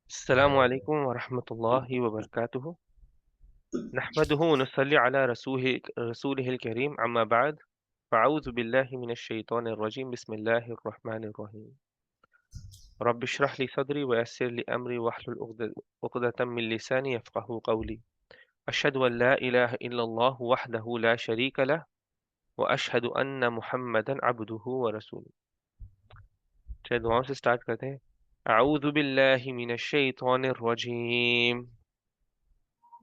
अस्सलामु अलैकुम वरहमतुल्लाहि वबरकातुहू। नहमदुहु व नसल्ली अला रसूलिहिल करीम अम्मा बाद। फ़अऊज़ु बिल्लाहि मिनश शैतानिर रजीम। बिस्मिल्लाहिर रहमानिर रहीम। रब्बि इश्रह ली सदरी व यस्सिर ली अमरी वहलुल उक़दतम मिन लिसानी यफ़क़हू क़ौली। अशहदु अन ला इलाहा इल्लल्लाह वहदहु ला शरीका लह व अशहदु अन्न मुहम्मदन अब्दुहु व रसूलुहु। चलिए दुआओं से स्टार्ट करते हैं। अऊज़ु बिल्लाहि मिनश शैतानिर रजीम।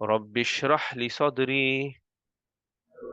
रब्बि इश्रह ली सदरी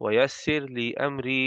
वयस्सिर ली अमरी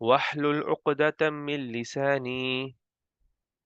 वाहलुल उक़दतम मिन लिसानी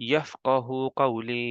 यफ़क़हू क़ौली।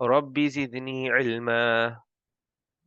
रब्बि ज़िदनी इल्मा।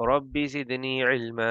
रब्बि ज़िदनी इल्मा।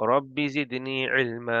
रब्बि ज़िदनी इल्मा।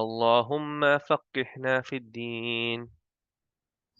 अल्लाहुम्मा फ़क़्क़िहना फ़िद्दीन।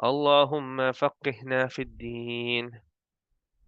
अल्लाहुम्मा फ़क़्क़िहना फ़िद्दीन।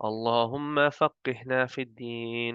अल्लाहुम्मा फ़क़्क़िहना फ़िद्दीन।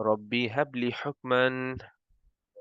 रब्बी हबली हुक्मन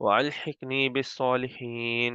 वअल्हिक़नी बिस्सॉलिहीन।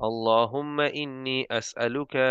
अल्लाहुम्मा इन्नी अस्अलुका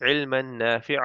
इल्मन नाफ़िअ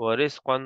व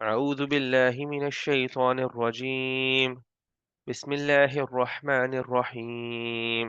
अऊज़ु बिल्लाहि मिनश शैतानिर रजीम। बिस्मिल्लाहिर रहमानिर रहीम।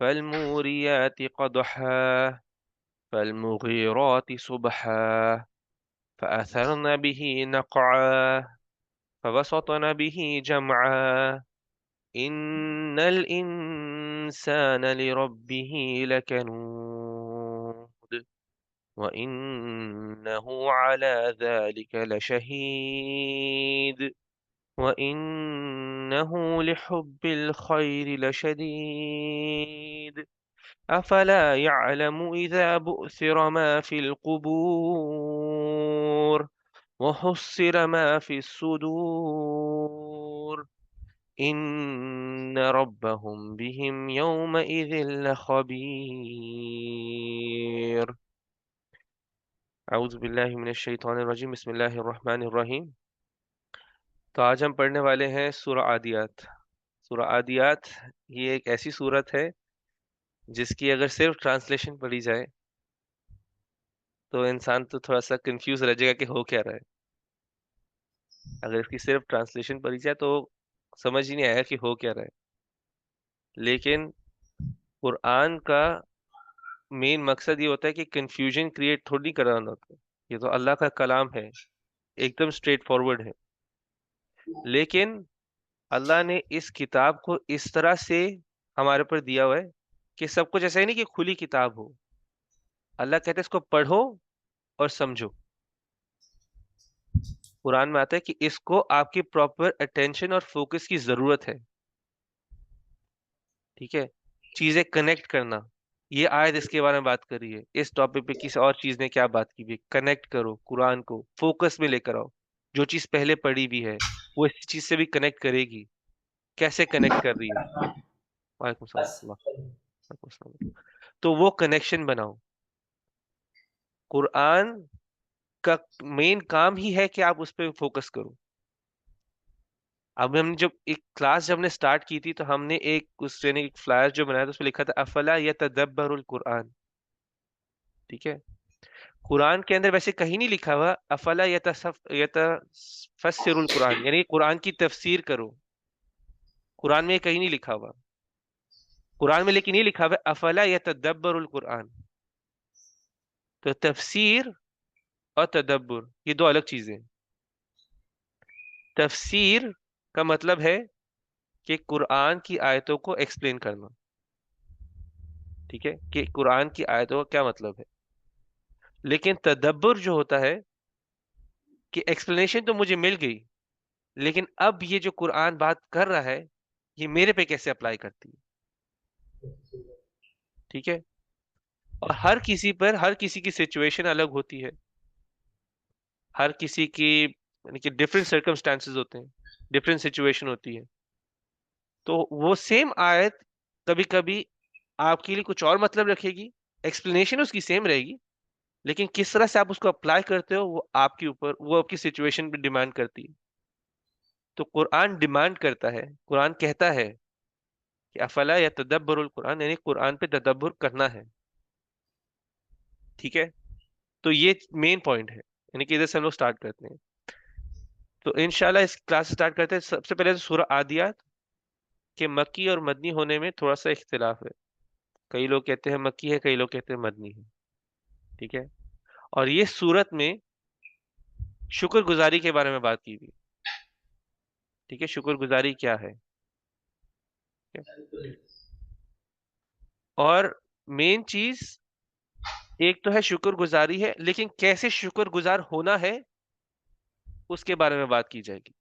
फल्मूरियाति क़दहा फल्मुग़ीराति सुबहा फअथरन बिही नक़अ फवसतन बिही जमअ इन्नल इंसान लिरब्बिही लकनूद वइन्नहु अला ज़ालिका लशहीद वइन्नहु लिहुब्बिल खैरि लशदीद अफला यअलमु इज़ा बुअसिर मा फिल क़ुबूर वहुस्सिर मा फिस सुदूर इन्न रब्बहुम बिहिम यौमइज़िन लख़बीर। अऊज़ु बिल्लाहि मिनश शैतानिर रजीम। बिस्मिल्लाहिर रहमानिर रहीम। तो आज हम पढ़ने वाले हैं सूरा आदियात। सूरा आदियात ये एक ऐसी सूरत है जिसकी अगर सिर्फ ट्रांसलेशन पढ़ी जाए तो इंसान तो थोड़ा सा कंफ्यूज रह जाएगा कि हो क्या रहा है। अगर इसकी सिर्फ ट्रांसलेशन पढ़ी जाए तो समझ ही नहीं आएगा कि हो क्या रहा है। लेकिन कुरान का मेन मकसद ये होता है कि कंफ्यूजन क्रिएट थोड़ी नहीं कराना होता है। ये तो अल्लाह का कलाम है, एकदम स्ट्रेट फॉरवर्ड है। लेकिन अल्लाह ने इस किताब को इस तरह से हमारे ऊपर दिया हुआ है कि सब कुछ ऐसा ही नहीं कि खुली किताब हो। अल्लाह कहते हैं इसको पढ़ो और समझो। कुरान में आता है कि इसको आपकी प्रॉपर अटेंशन और फोकस की जरूरत है। ठीक है, चीजें कनेक्ट करना। ये आयत इसके बारे में बात कर रही है। इस टॉपिक पे किसी और चीज ने क्या बात की भी, कनेक्ट करो, कुरान को फोकस में लेकर आओ। जो चीज पहले पढ़ी भी है वो इस चीज से भी कनेक्ट करेगी। कैसे कनेक्ट कर रही है? वालेकुम सलाम। वालेकुम सलाम। तो वो कनेक्शन बनाओ। कुरान का मेन काम ही है कि आप उस पर फोकस करो। अब हमने जब एक क्लास जब हमने स्टार्ट की थी तो हमने एक उसने एक फ्लायर जो बनाया था उसमें लिखा था अफला यतदब्बरुल कुरान। ठीक है, कुरान के अंदर वैसे कहीं नहीं लिखा हुआ अफला यतफस्सिरुल कुरान, यानी कुरान की तफसीर करो। कुरान में कहीं नहीं लिखा हुआ। कुरान में लेकिन ये लिखा हुआ अफला यतदब्बरुल कुरान। तो तफसीर और तदब्बर ये दो अलग चीजें हैं। तफसीर का मतलब है कि कुरान की आयतों को एक्सप्लेन करना। ठीक है, कि कुरान की आयतों का क्या मतलब है। लेकिन तदब्बर जो होता है कि एक्सप्लेनेशन तो मुझे मिल गई, लेकिन अब ये जो कुरान बात कर रहा है ये मेरे पे कैसे अप्लाई करती है। ठीक है, और हर किसी पर हर किसी की सिचुएशन अलग होती है, हर किसी की यानी कि डिफरेंट सर्कमस्टांसेस होते हैं, डिफरेंट सिचुएशन होती है। तो वो सेम आयत कभी कभी आपके लिए कुछ और मतलब रखेगी, एक्सप्लेनेशन उसकी सेम रहेगी, लेकिन किस तरह से आप उसको अप्लाई करते हो वो आपके ऊपर, वो आपकी सिचुएशन पे डिमांड करती है। तो कुरान डिमांड करता है, कुरान कहता है कि अफला या तदब्बरुल कुरान, यानी कुरान पे तदब्बर करना है। ठीक है, तो ये मेन पॉइंट है, यानी कि इधर से हम लोग स्टार्ट करते हैं। तो इंशाल्लाह इस क्लास स्टार्ट करते हैं। सबसे पहले तो सूरह आदियात के मक्की और मदनी होने में थोड़ा सा इख्तिलाफ है। कई लोग कहते हैं मक्की है, कई लोग कहते हैं मदनी है। ठीक है, और ये सूरत में शुक्रगुजारी के बारे में बात की गई। ठीक है, शुक्रगुजारी क्या है। ठीक है? और मेन चीज एक तो है शुक्रगुजारी है, लेकिन कैसे शुक्रगुजार होना है उसके बारे में बात की जाएगी।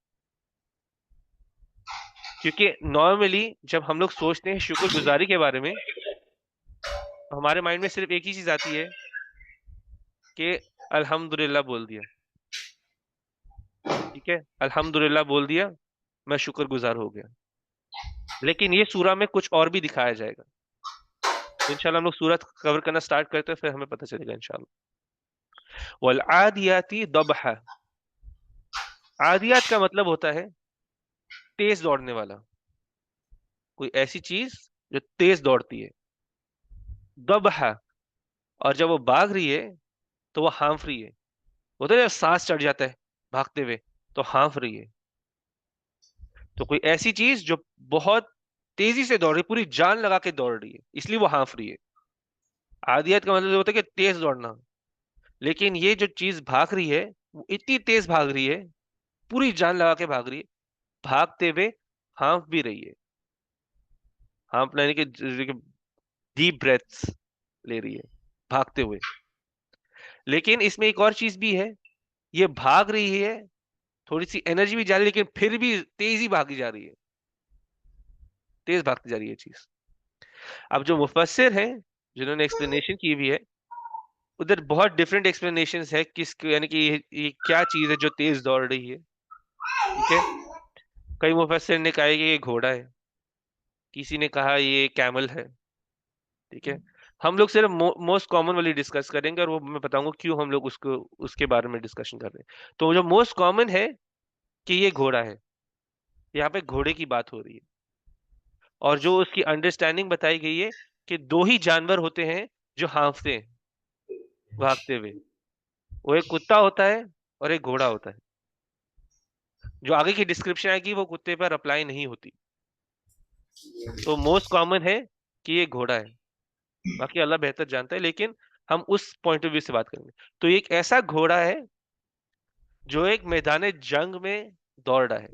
क्योंकि नॉर्मली जब हम लोग सोचते हैं शुक्रगुजारी के बारे में, हमारे माइंड में सिर्फ एक ही चीज आती है कि अल्हम्दुलिल्लाह बोल दिया। ठीक है, अल्हम्दुलिल्लाह बोल दिया, मैं शुक्रगुजार हो गया। लेकिन ये सूरा में कुछ और भी दिखाया जाएगा। तो इंशाल्लाह हम लोग सूरत कवर करना स्टार्ट करते हैं, फिर हमें पता चलेगा इंशाल्लाह। वल आदियाती दबहा, आदियात का मतलब होता है तेज दौड़ने वाला, कोई ऐसी चीज जो तेज दौड़ती है। दबहा, और जब वो भाग रही है तो वो हाँफ रही है। होता है जब सांस चढ़ जाता है भागते हुए, तो हाँफ रही है। तो कोई ऐसी चीज जो बहुत तेजी से दौड़ रही है, पूरी जान लगा के दौड़ रही है, इसलिए वो हाँफ रही है। आदियत का मतलब होता है कि तेज दौड़ना। लेकिन ये जो चीज भाग रही है वो इतनी तेज भाग रही है, पूरी जान लगा के भाग रही है, भागते हुए हाँफ भी रही है। हाँफना यानी कि डीप ब्रेथ्स ले रही है भागते हुए। लेकिन इसमें एक और चीज भी है, ये भाग रही है, थोड़ी सी एनर्जी भी जा रही है, लेकिन फिर भी तेजी भागी जा रही है, तेज भागती जा रही है चीज। अब जो मुफस्सिर हैं जिन्होंने एक्सप्लेनेशन की भी है, उधर बहुत डिफरेंट एक्सप्लेनेशंस है किस, यानी कि ये क्या चीज है जो तेज दौड़ रही है। ठीक है, कई मुफस्सिर ने कहा है कि ये घोड़ा है, किसी ने कहा ये कैमल है। ठीक है, हम लोग सिर्फ मोस्ट कॉमन वाली डिस्कस करेंगे, और वो मैं बताऊंगा क्यों हम लोग उसको उसके बारे में डिस्कशन कर रहे हैं। तो जो मोस्ट कॉमन है कि ये घोड़ा है, यहाँ पे घोड़े की बात हो रही है। और जो उसकी अंडरस्टैंडिंग बताई गई है कि दो ही जानवर होते हैं जो हाँफते हैं भागते हुए, वो एक कुत्ता होता है और एक घोड़ा होता है। जो आगे की डिस्क्रिप्शन आएगी वो कुत्ते पर अप्लाई नहीं होती। तो मोस्ट कॉमन है कि ये घोड़ा है, बाकी अल्लाह बेहतर जानता है, लेकिन हम उस पॉइंट ऑफ व्यू से बात करेंगे। तो ये एक ऐसा घोड़ा है जो एक मैदान जंग में दौड़ रहा है।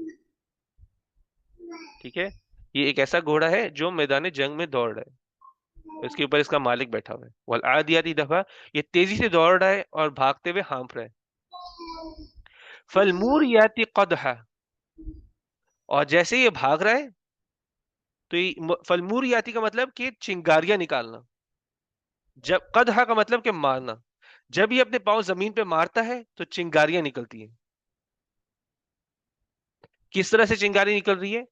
ठीक है, ये एक ऐसा घोड़ा है जो मैदान जंग में दौड़ रहा है, इसके ऊपर इसका मालिक बैठा हुआ है। वल आदियाती दफा, ये तेजी से दौड़ रहा है और भागते हुए हाँफ रहा है। फल मूरियाती कदहा, और जैसे ये भाग रहा है तो ये फल मूरियाती का मतलब कि चिंगारियां निकालना। जब कदहा का मतलब कि मारना, जब ये अपने पांव जमीन पे मारता है तो चिंगारियां निकलती हैं। किस तरह से चिंगारी निकल रही है,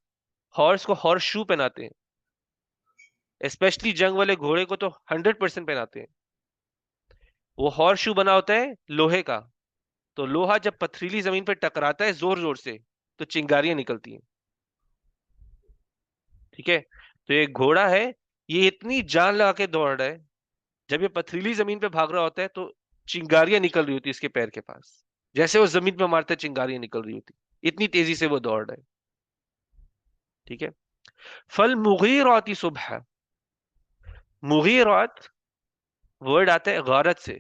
हॉर्स को हॉर्स शू पहनाते हैं, स्पेशली जंग वाले घोड़े को तो 100% पहनाते हैं। वो हॉर्स शू बना होता है लोहे का, तो लोहा जब पथरीली जमीन पर टकराता है जोर जोर से, तो चिंगारियां निकलती हैं। ठीक है, तो ये घोड़ा है, ये इतनी जान लगा के दौड़ रहा है, जब ये पथरीली जमीन पे भाग रहा होता है तो चिंगारियां निकल रही होती है इसके पैर के पास। जैसे वो जमीन पे मारता है चिंगारियां निकल रही होती, इतनी तेजी से वो दौड़ रहा है। ठीक है, फल मुगीराती सुबह, मुगीरात वर्ड आता है गारत से,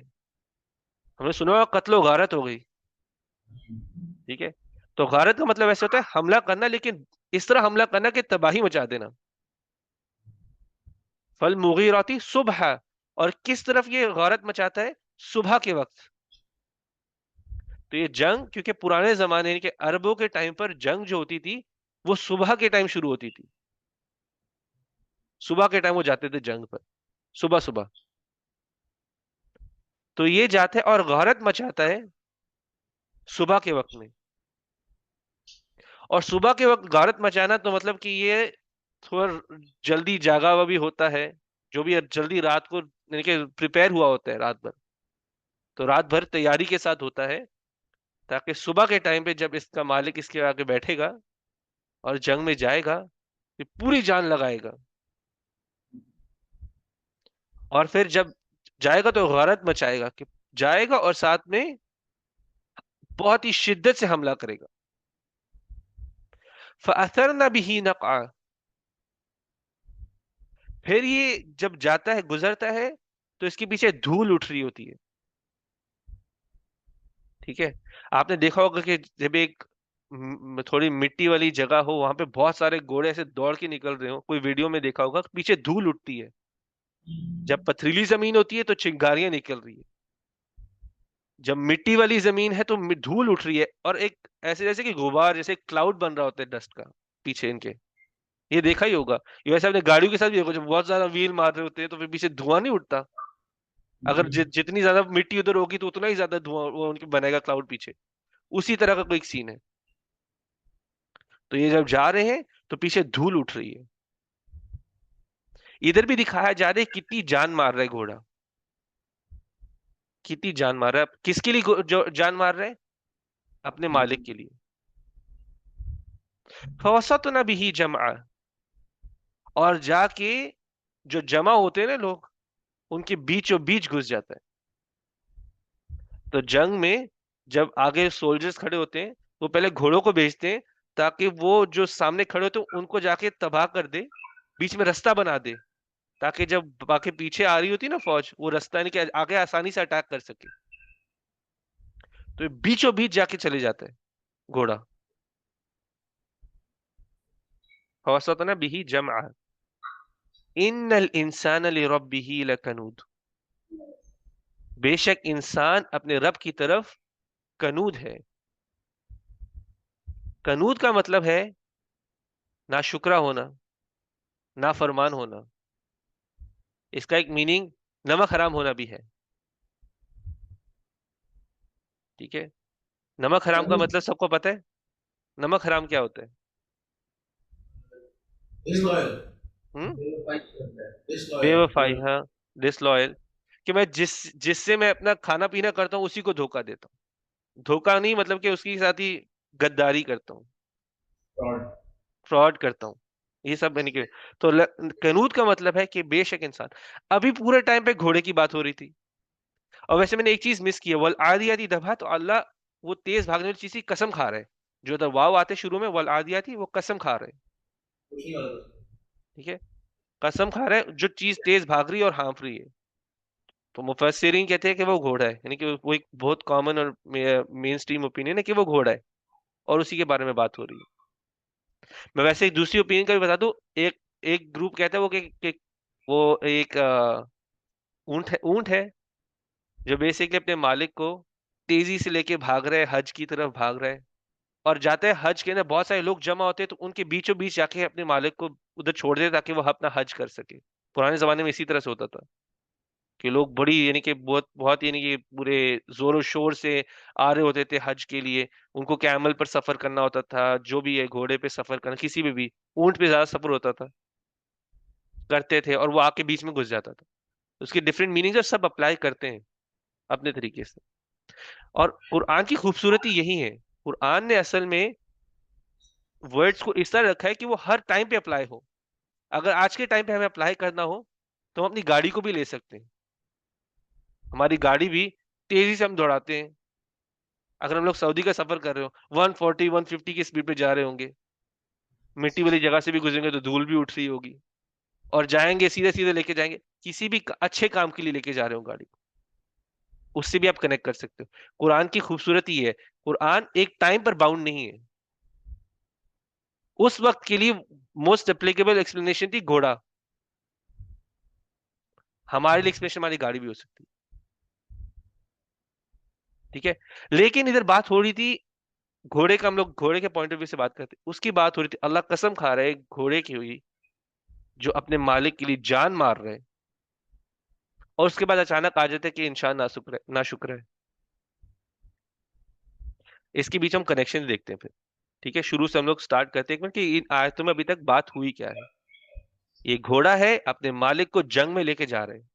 हमने सुना होगा कत्लो गारत हो गई। ठीक है, तो गारत का मतलब ऐसे होता है हमला करना, लेकिन इस तरह हमला करना कि तबाही मचा देना। फल मुगीराती सुबह, और किस तरफ ये गारत मचाता है? सुबह के वक्त। तो ये जंग, क्योंकि पुराने जमाने यानी कि अरबों के टाइम पर जंग जो होती थी वो सुबह के टाइम शुरू होती थी। सुबह के टाइम वो जाते थे जंग पर, सुबह सुबह। तो ये जाते हैं और गारत मचाता है सुबह के वक्त में। और सुबह के वक्त गारत मचाना तो मतलब कि ये थोड़ा जल्दी जागा हुआ भी होता है, जो भी जल्दी रात को यानी कि प्रिपेयर हुआ होता है रात भर। तो रात भर तैयारी के साथ होता है, ताकि सुबह के टाइम पे जब इसका मालिक इसके आगे बैठेगा और जंग में जाएगा, ये पूरी जान लगाएगा। और फिर जब जाएगा तो गलत मचाएगा कि जाएगा और साथ में बहुत ही शिद्दत से हमला करेगा। फअथरना बिही नक़अ, फिर ये जब जाता है गुजरता है तो इसके पीछे धूल उठ रही होती है। ठीक है। आपने देखा होगा कि जब एक थोड़ी मिट्टी वाली जगह हो, वहां पे बहुत सारे घोड़े ऐसे दौड़ के निकल रहे हो, कोई वीडियो में देखा होगा, पीछे धूल उठती है। जब पथरीली जमीन होती है तो चिंगारियां निकल रही है, जब मिट्टी वाली जमीन है तो धूल उठ रही है, और एक ऐसे जैसे कि गुबार, जैसे क्लाउड बन रहा होता है डस्ट का पीछे इनके। ये देखा ही होगा। ये वैसे आपने गाड़ियों के साथ भी देखो, जब बहुत ज्यादा व्हील मार रहे होते हैं तो फिर पीछे धुआं नहीं उठता? अगर जितनी ज्यादा मिट्टी उधर होगी तो उतना ही ज्यादा धुआं वो उनके बनेगा क्लाउड पीछे। उसी तरह का कोई एक सीन है। तो ये जब जा रहे हैं तो पीछे धूल उठ रही है। इधर भी दिखाया जा रहा है कितनी जान मार रहा है घोड़ा, कितनी जान मार रहा है। किसके लिए जो जान मार रहा है? अपने मालिक के लिए। फवसतना बिही जमआ, और जाके जो जमा होते हैं ना लोग, उनके बीचों बीच घुस जाता है। तो जंग में जब आगे सोल्जर्स खड़े होते हैं, वो पहले घोड़ों को भेजते हैं ताकि वो जो सामने खड़े होते हैं उनको जाके तबाह कर दे, बीच में रास्ता बना दे, ताकि जब बाकी पीछे आ रही होती है ना फौज, वो रास्ता यानी कि आगे आसानी से अटैक कर सके। तो ये बीचों बीच जाके चले जाता है घोड़ा। फवसतना बिही जमआ, इन्नल इंसान लिरब्बिही लकनूद, बेशक इंसान अपने रब की तरफ कनूद है। कनूद का मतलब है ना शुक्रा होना, ना फरमान होना। इसका एक मीनिंग नमक हराम होना भी है। ठीक है। नमक हराम का मतलब सबको पता है। नमक हराम क्या होता है? disloyal, हम्म। disloyal, बेवफाई, हाँ। डिसलॉयल, कि मैं जिससे मैं अपना खाना पीना करता हूँ उसी को धोखा देता हूँ। धोखा नहीं मतलब कि उसके साथ ही गद्दारी करता हूँ, fraud. फ्रॉड करता हूँ, ये सब यानी कि। तो कनूत का मतलब है कि बेशक इंसान। अभी पूरे टाइम पे घोड़े की बात हो रही थी। और वैसे मैंने एक चीज मिस की है, वल आदियाती दबा, तो अल्लाह वो तेज भागने वाली चीज की कसम खा रहे हैं। जो उधर वाव आते शुरू में, वल आदियाती, वो कसम खा रहे हैं। ठीक है। कसम खा रहे हैं जो चीज तेज भाग रही है और हाँफ रही है। तो मुफस्सिरीन कहते हैं कि वो घोड़ा है, यानी कि वो एक बहुत कॉमन और मेन स्ट्रीम ओपिनियन है कि वो घोड़ा है, और उसी के बारे में बात हो रही है। मैं वैसे एक दूसरी ओपिनियन का भी बता दूं। एक एक ग्रुप कहता है कि वो एक ऊंट है जो बेसिकली अपने मालिक को तेजी से लेके भाग रहा है, हज की तरफ भाग रहा है। और जाते हैं हज के अंदर, बहुत सारे लोग जमा होते हैं तो उनके बीचों बीच जाके अपने मालिक को उधर छोड़ दे ताकि वो अपना हज कर सके। पुराने जमाने में इसी तरह से होता था कि लोग बड़ी यानी कि बहुत बहुत यानी कि पूरे जोरों शोर से आ रहे होते थे हज के लिए। उनको कैमल पर सफर करना होता था, जो भी है घोड़े पे सफर करना, किसी पे भी ऊंट पे ज्यादा सफर होता था, करते थे, और वो आके बीच में घुस जाता था। उसके डिफरेंट मीनिंग्स और सब अप्लाई करते हैं अपने तरीके से। और कुरान की खूबसूरती यही है, कुरान ने असल में वर्ड्स को इस तरह रखा है कि वो हर टाइम पे अप्लाई हो। अगर आज के टाइम पे हमें अप्लाई करना हो तो हम अपनी गाड़ी को भी ले सकते हैं। हमारी गाड़ी भी तेजी से हम दौड़ाते हैं। अगर हम लोग सऊदी का सफर कर रहे हो, 140 150 की स्पीड पे जा रहे होंगे, मिट्टी वाली जगह से भी गुजरेंगे तो धूल भी उठ रही होगी, और जाएंगे सीधे सीधे लेके जाएंगे, किसी भी अच्छे काम के लिए लेके जा रहे हो गाड़ी को, उससे भी आप कनेक्ट कर सकते हो। कुरान की खूबसूरती है, कुरान एक टाइम पर बाउंड नहीं है। उस वक्त के लिए मोस्ट एप्लीकेबल एक्सप्लेनेशन थी घोड़ा। हमारे लिए एक्सप्लेनेशन हमारी गाड़ी भी हो सकती है, ठीक है। लेकिन इधर बात हो रही थी घोड़े का, हम लोग घोड़े के पॉइंट ऑफ व्यू से बात करते, उसकी बात हो रही थी अल्लाह कसम खा रहे घोड़े की हुई जो अपने मालिक के लिए जान मार रहे हैं, और उसके बाद अचानक आ जाते हैं कि इंसान ना शुक्र है। इसके बीच हम कनेक्शन देखते हैं फिर, ठीक है। शुरू से हम लोग स्टार्ट करते हैं कि इन आयतों में अभी तक बात हुई क्या है। ये घोड़ा है अपने मालिक को जंग में लेके जा रहे हैं,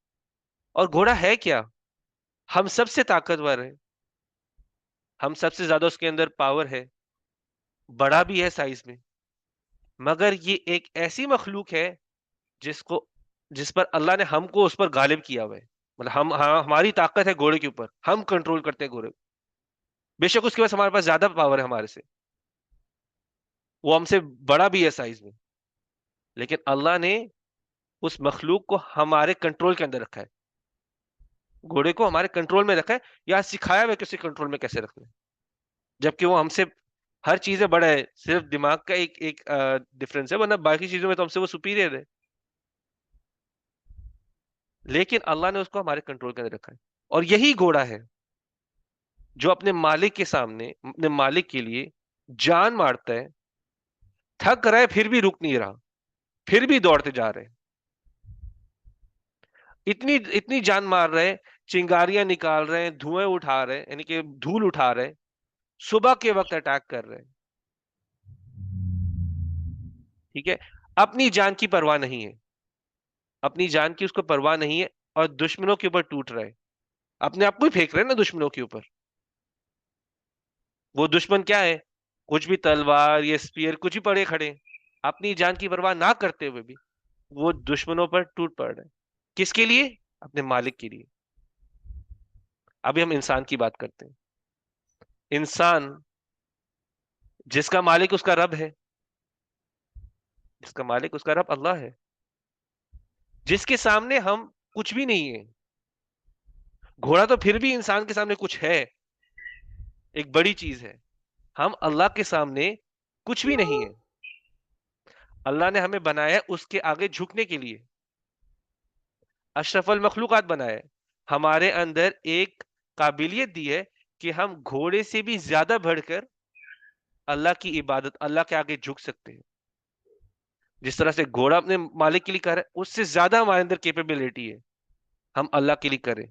और घोड़ा है क्या, हम सबसे ताकतवर है, हम सबसे ज्यादा उसके अंदर पावर है, बड़ा भी है साइज में। मगर ये एक ऐसी मखलूक है जिसको जिस पर अल्लाह ने हमको उस पर गालिब किया हुआ है। मतलब हमारी ताकत है घोड़े के ऊपर, हम कंट्रोल करते हैं घोड़े को। बेशक उसके पास हमारे पास ज्यादा पावर है हमारे से, वो हमसे बड़ा भी है साइज में, लेकिन अल्लाह ने उस मखलूक को हमारे कंट्रोल के अंदर रखा है। घोड़े को हमारे कंट्रोल में रखा है, या सिखाया हुआ है कि उसे कंट्रोल में कैसे रखना है। जबकि वो हमसे हर चीजें बड़ा है, सिर्फ दिमाग का एक एक डिफरेंस है, वरना बाकी चीजों में तो हमसे वो सुपीरियर है। लेकिन अल्लाह ने उसको हमारे कंट्रोल के अंदर रखा है। और यही घोड़ा है जो अपने मालिक के सामने, अपने मालिक के लिए जान मारता है, थक रहा है फिर भी रुक नहीं रहा, फिर भी दौड़ते जा रहे हैं। इतनी इतनी जान मार रहे हैं, चिंगारियां निकाल रहे हैं, धुएं उठा रहे हैं, यानी कि धूल उठा रहे हैं, सुबह के वक्त अटैक कर रहे हैं, ठीक है। अपनी जान की परवाह नहीं है, अपनी जान की उसको परवाह नहीं है, और दुश्मनों के ऊपर टूट रहे हैं। अपने आप को ही फेंक रहे हैं ना दुश्मनों के ऊपर। वो दुश्मन क्या है, कुछ भी तलवार या स्पीयर कुछ भी पड़े खड़े हैं, अपनी जान की परवाह ना करते हुए भी वो दुश्मनों पर टूट पड़ रहे हैं। किसके लिए, अपने मालिक के लिए। अभी हम इंसान की बात करते हैं। इंसान जिसका मालिक उसका रब है, जिसका मालिक उसका रब अल्लाह है, जिसके सामने हम कुछ भी नहीं है। घोड़ा तो फिर भी इंसान के सामने कुछ है, एक बड़ी चीज है। हम अल्लाह के सामने कुछ भी नहीं है। अल्लाह ने हमें बनाया है उसके आगे झुकने के लिए, अशरफुल मखलूकात बनाया है। हमारे अंदर एक काबिलियत दी है कि हम घोड़े से भी ज्यादा बढ़कर अल्लाह की इबादत, अल्लाह के आगे झुक सकते हैं। जिस तरह से घोड़ा अपने मालिक के लिए कर रहा है, उससे ज्यादा हमारे अंदर कैपेबिलिटी है हम अल्लाह के लिए करें।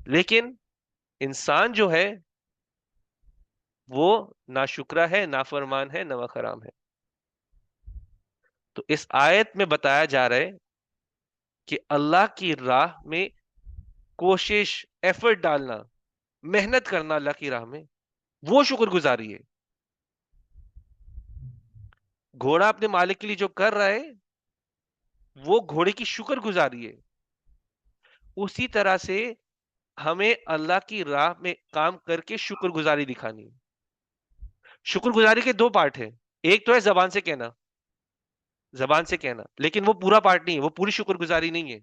लेकिन इंसान जो है वो नाशुक्रा है, नाफरमान है, नवाखराम है। तो इस आयत में बताया जा रहा है कि अल्लाह की राह में कोशिश, एफर्ट डालना, मेहनत करना अल्लाह की राह में, वो शुक्रगुजारी है। घोड़ा अपने मालिक के लिए जो कर रहा है वो घोड़े की शुक्रगुजारी है। उसी तरह से हमें अल्लाह की राह में काम करके शुक्रगुजारी दिखानी है। शुक्रगुजारी के दो पार्ट हैं, एक तो है जबान से कहना, जबान से कहना, लेकिन वो पूरा पार्ट नहीं है, वो पूरी शुक्रगुजारी नहीं है।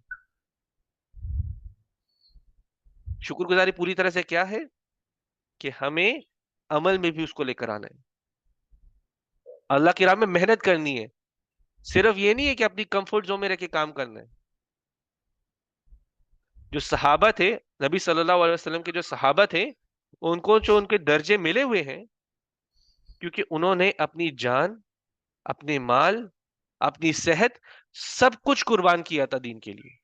शुक्रगुजारी पूरी तरह से क्या है कि हमें अमल में भी उसको लेकर आना है, अल्लाह की राह में मेहनत करनी है। सिर्फ ये नहीं है कि अपनी कंफर्ट जोन में रह के काम करना है। जो सहाबा थे, नबी सल्लल्लाहु अलैहि वसल्लम के जो सहाबा थे, उनको जो उनके दर्जे मिले हुए हैं, क्योंकि उन्होंने अपनी जान, अपने माल, अपनी सेहत, सब कुछ कुर्बान किया था दीन के लिए।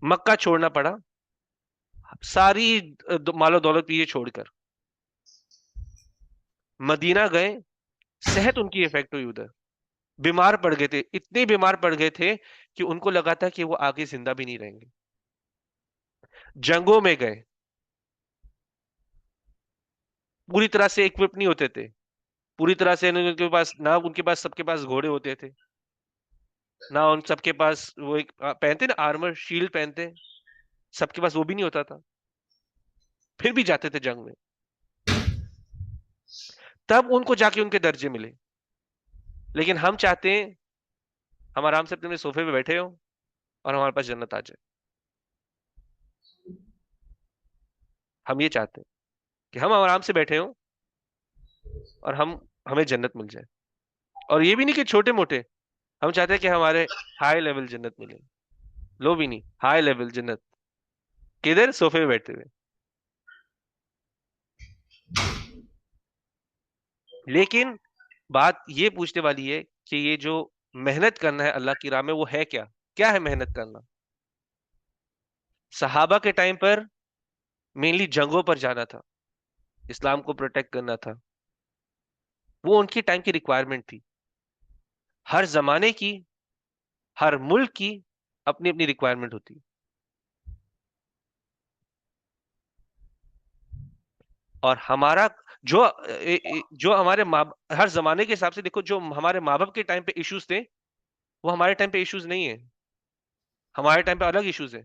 मक्का छोड़ना पड़ा, सारी मालो दौलत भी ये छोड़कर मदीना गए। सेहत उनकी इफेक्ट हुई उधर, बीमार पड़ गए थे, इतने बीमार पड़ गए थे कि उनको लगा था कि वो आगे जिंदा भी नहीं रहेंगे। जंगों में गए, पूरी तरह से इक्विप नहीं होते थे, पूरी तरह से उनके पास ना, उनके पास सबके पास घोड़े होते थे ना, उन सबके पास वो एक पहनते ना आर्मर शील्ड पहनते, सबके पास वो भी नहीं होता था, फिर भी जाते थे जंग में। तब उनको जाके उनके दर्जे मिले। लेकिन हम चाहते हैं हम आराम से अपने सोफे पे बैठे हो और हमारे पास जन्नत आ जाए। हम ये चाहते हैं कि हम आराम से बैठे हो और हम हमें जन्नत मिल जाए। और ये भी नहीं कि छोटे मोटे, हम चाहते हैं कि हमारे हाई लेवल जन्नत मिले, लो भी नहीं, हाई लेवल जन्नत। किधर? सोफे पे बैठे हुए। लेकिन बात ये पूछने वाली है कि ये जो मेहनत करना है अल्लाह की राह में, वो है क्या? क्या है मेहनत करना? सहाबा के टाइम पर मेनली जंगों पर जाना था, इस्लाम को प्रोटेक्ट करना था, वो उनकी टाइम की रिक्वायरमेंट थी। हर जमाने की, हर मुल्क की अपनी अपनी रिक्वायरमेंट होती है। और हमारा जो जो हमारे माँ, हर जमाने के हिसाब से देखो, जो हमारे माँ बाप के टाइम पे इश्यूज थे, वो हमारे टाइम पे इश्यूज नहीं है। हमारे टाइम पे अलग इश्यूज है।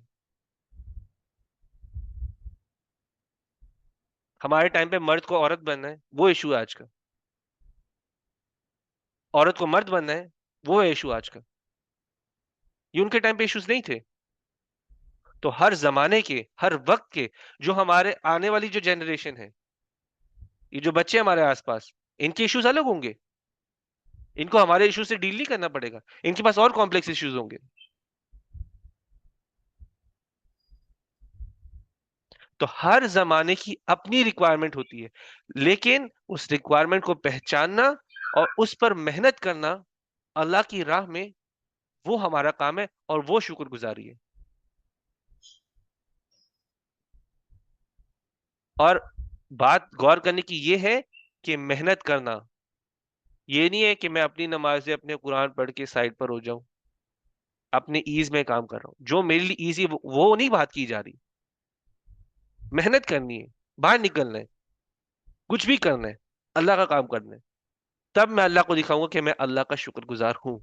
हमारे टाइम पे मर्द को औरत बनना है, वो इशू है आज का। औरत को मर्द बनना है, वो है इशू आज का। ये उनके टाइम पे इश्यूज नहीं थे। तो हर जमाने के, हर वक्त के, जो हमारे आने वाली जो जनरेशन है, ये जो बच्चे हमारे आसपास, इनके इश्यूज अलग होंगे। इनको हमारे इश्यू से डील नहीं करना पड़ेगा, इनके पास और कॉम्प्लेक्स इश्यूज होंगे। तो हर जमाने की अपनी रिक्वायरमेंट होती है, लेकिन उस रिक्वायरमेंट को पहचानना और उस पर मेहनत करना अल्लाह की राह में, वो हमारा काम है और वो शुक्रगुजारी है। और बात गौर करने की ये है कि मेहनत करना ये नहीं है कि मैं अपनी नमाज़ें, अपने कुरान पढ़ के साइड पर हो जाऊं, अपने ईज में काम कर रहा हूं। जो मेरे लिए ईजी, वो नहीं बात की जा रही। मेहनत करनी है, बाहर निकलना है, कुछ भी करना है, अल्लाह का काम करना है। तब मैं अल्लाह को दिखाऊंगा कि मैं अल्लाह का शुक्रगुजार हूं।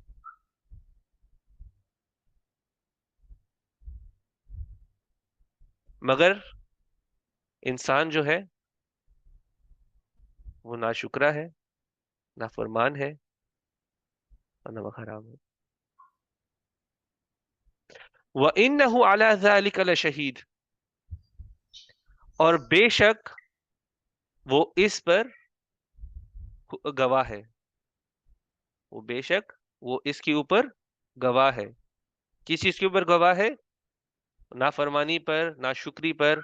मगर इंसान जो है, वो नाशुक्रा है, नाफरमान है और नमक हराम है। व इन्नहु अला ज़ालिका लशहीद, और बेशक वो इस पर गवाह है। वो बेशक वो इसके ऊपर गवाह है। किस चीज के ऊपर गवाह है? नाफरमानी पर, नाशुक्री पर,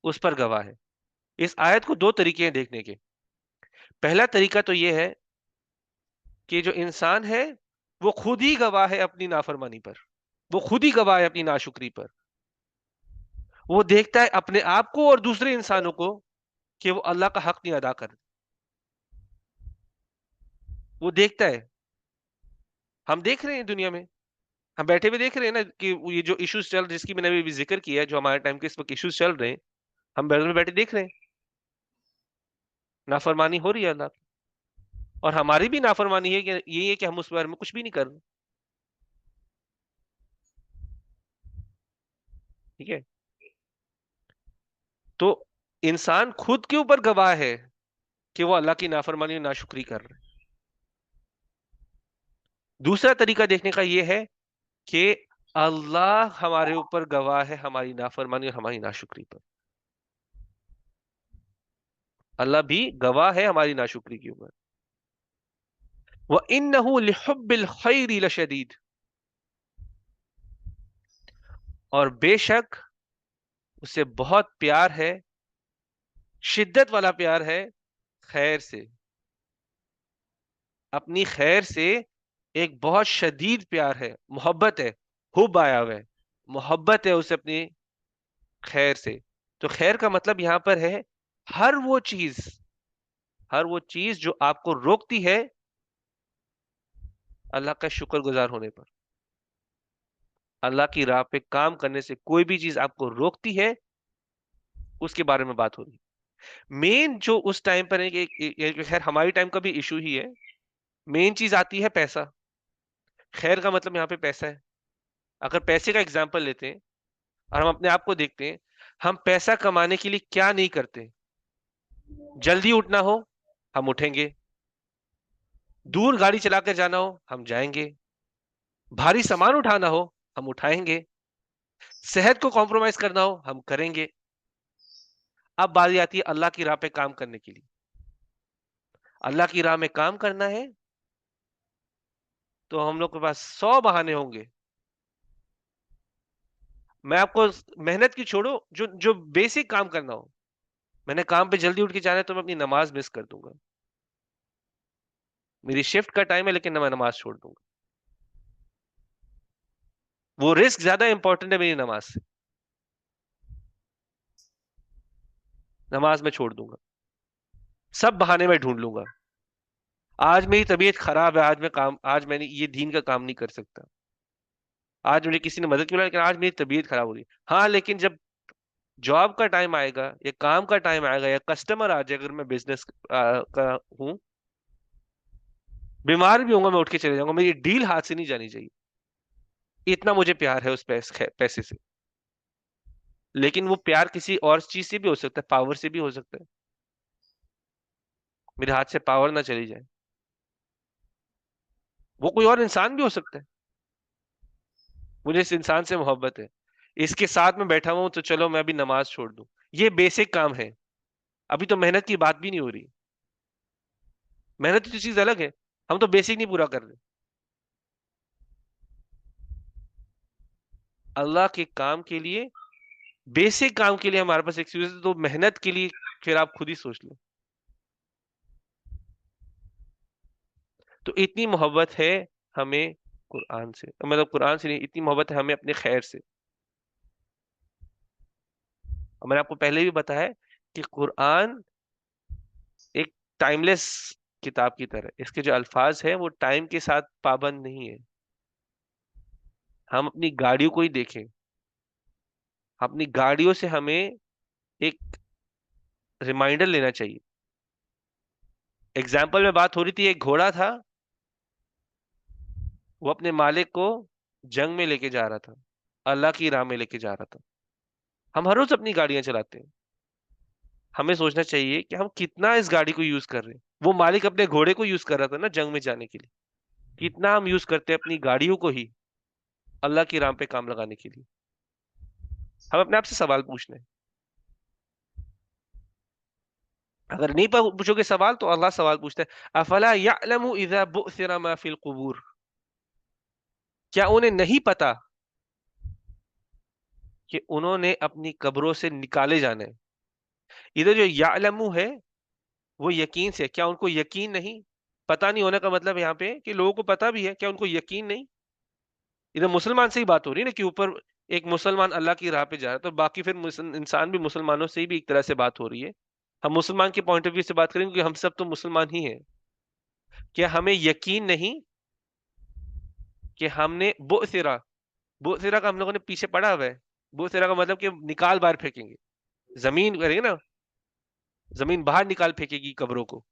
उस पर गवाह है। इस आयत को दो तरीके हैं देखने के। पहला तरीका तो ये है कि जो इंसान है, वो खुद ही गवाह है अपनी नाफरमानी पर, वो खुद ही गवाह है अपनी नाशुक्री पर। वो देखता है अपने आप को और दूसरे इंसानों को कि वो अल्लाह का हक नहीं अदा कर। वो देखता है। हम देख रहे हैं दुनिया में, हम बैठे हुए देख रहे हैं ना कि ये जो इश्यूज चल, जिसकी मैंने अभी जिक्र किया है, जो हमारे टाइम के इस वक्त इश्यूज चल रहे हैं, हम बैठे में बैठे देख रहे हैं। नाफरमानी हो रही है अल्लाह की। और हमारी भी नाफरमानी है कि ये है कि हम उस बारे में कुछ भी नहीं कर रहे। ठीक है। तो इंसान खुद के ऊपर गवाह है कि वो अल्लाह की नाफरमानी और नाशुक्री कर रहे हैं। दूसरा तरीका देखने का ये है कि अल्लाह हमारे ऊपर गवाह है हमारी नाफरमानी और हमारी नाशुक्री पर। अल्लाह भी गवाह है हमारी नाशुक्री के ऊपर। व इन्नहु लिहुब्बिल खैरि लशदीद, और बेशक उसे बहुत प्यार है, शिद्दत वाला प्यार है खैर से। अपनी खैर से एक बहुत शदीद प्यार है, मोहब्बत है, हुब आया हुआ है, मोहब्बत है उसे अपनी खैर से। तो खैर का मतलब यहां पर है हर वो चीज, हर वो चीज जो आपको रोकती है अल्लाह का शुक्रगुजार होने पर। अल्लाह की राह पे काम करने से कोई भी चीज आपको रोकती है, उसके बारे में बात हो रही है। मेन जो उस टाइम पर है कि खैर हमारी टाइम का भी इशू ही है, मेन चीज आती है पैसा। खैर का मतलब यहाँ पे पैसा है। अगर पैसे का एग्जाम्पल लेते हैं और हम अपने आप को देखते हैं, हम पैसा कमाने के लिए क्या नहीं करते। जल्दी उठना हो, हम उठेंगे। दूर गाड़ी चलाकर जाना हो, हम जाएंगे। भारी सामान उठाना हो, हम उठाएंगे। सेहत को कॉम्प्रोमाइज करना हो, हम करेंगे। अब बारी आती है अल्लाह की राह पे काम करने के लिए। अल्लाह की राह में काम करना है तो हम लोग के पास 100 बहाने होंगे। मैं आपको मेहनत की छोड़ो, जो जो बेसिक काम करना हो, मैंने काम पे जल्दी उठ के जाना है तो मैं अपनी नमाज मिस कर दूंगा। मेरी शिफ्ट का टाइम है लेकिन मैं नमाज छोड़ दूंगा। वो रिस्क ज्यादा इंपॉर्टेंट है मेरी नमाज से। नमाज में छोड़ दूंगा, सब बहाने में ढूंढ लूंगा। आज मेरी तबीयत खराब है, आज मैंने ये दीन का काम नहीं कर सकता। आज मुझे किसी ने मदद की, लेकिन आज मेरी तबीयत खराब हो रही है। हाँ, लेकिन जब जॉब का टाइम आएगा या काम का टाइम आएगा या कस्टमर आ जाए, अगर मैं बिजनेस का हूँ, बीमार भी होऊंगा, मैं उठ के चले जाऊंगा, मेरी डील हाथ से नहीं जानी चाहिए। इतना मुझे प्यार है उस पैसे से। लेकिन वो प्यार किसी और चीज से भी हो सकता है, पावर से भी हो सकता है। मेरे हाथ से पावर ना चली जाए, वो कोई और इंसान भी हो सकता है। मुझे इस इंसान से मोहब्बत है, इसके साथ में बैठा हुआ हूं तो चलो मैं अभी नमाज छोड़ दूं। ये बेसिक काम है। अभी तो मेहनत की बात भी नहीं हो रही। मेहनत तो चीज अलग है, हम तो बेसिक नहीं पूरा कर रहे। अल्लाह के काम के लिए, बेसिक काम के लिए हमारे पास एक्सक्यूज है, तो मेहनत के लिए फिर आप खुद ही सोच लो। तो इतनी मोहब्बत है हमें कुरान से, मतलब कुरान से नहीं, इतनी मोहब्बत है हमें अपने खैर से। और मैंने आपको पहले भी बताया कि कुरान एक टाइमलेस किताब की तरह, इसके जो अल्फाज है वो टाइम के साथ पाबंद नहीं है। हम अपनी गाड़ियों को ही देखें, अपनी गाड़ियों से हमें एक रिमाइंडर लेना चाहिए। एग्जाम्पल में बात हो रही थी, एक घोड़ा था, वो अपने मालिक को जंग में लेके जा रहा था, अल्लाह की राह में लेके जा रहा था। हम हर रोज अपनी गाड़ियां चलाते हैं, हमें सोचना चाहिए कि हम कितना इस गाड़ी को यूज कर रहे हैं। वो मालिक अपने घोड़े को यूज कर रहा था ना जंग में जाने के लिए, कितना हम यूज करते हैं अपनी गाड़ियों को ही अल्लाह की राह पे काम लगाने के लिए। हम अपने आप से सवाल पूछना है। अगर नहीं पूछोगे सवाल तो अल्लाह सवाल पूछता है, अफला यअलमु इज़ा बुअसिरा मा फिल कुबूर, क्या उन्हें नहीं पता कि उन्होंने अपनी कब्रों से निकाले जाना है। इधर जो यअलमु है वो यकीन से, क्या उनको यकीन नहीं? पता नहीं होने का मतलब यहाँ पे कि लोगों को पता भी है, क्या उनको यकीन नहीं? इधर मुसलमान से ही बात हो रही है ना, कि ऊपर एक मुसलमान अल्लाह की राह पे जा रहा है, तो बाकी फिर इंसान भी, मुसलमानों से भी एक तरह से बात हो रही है। हम मुसलमान के पॉइंट ऑफ व्यू से बात करेंगे क्योंकि हम सब तो मुसलमान ही हैं। क्या हमें यकीन नहीं कि हमने बुअसिरा, बुअसिरा का हम लोगों ने पीछे पढ़ा हुआ है। बुअसिरा का मतलब कि निकाल बाहर फेंकेंगे, जमीन करेंगे ना, जमीन बाहर निकाल फेंकेगी कब्रों को।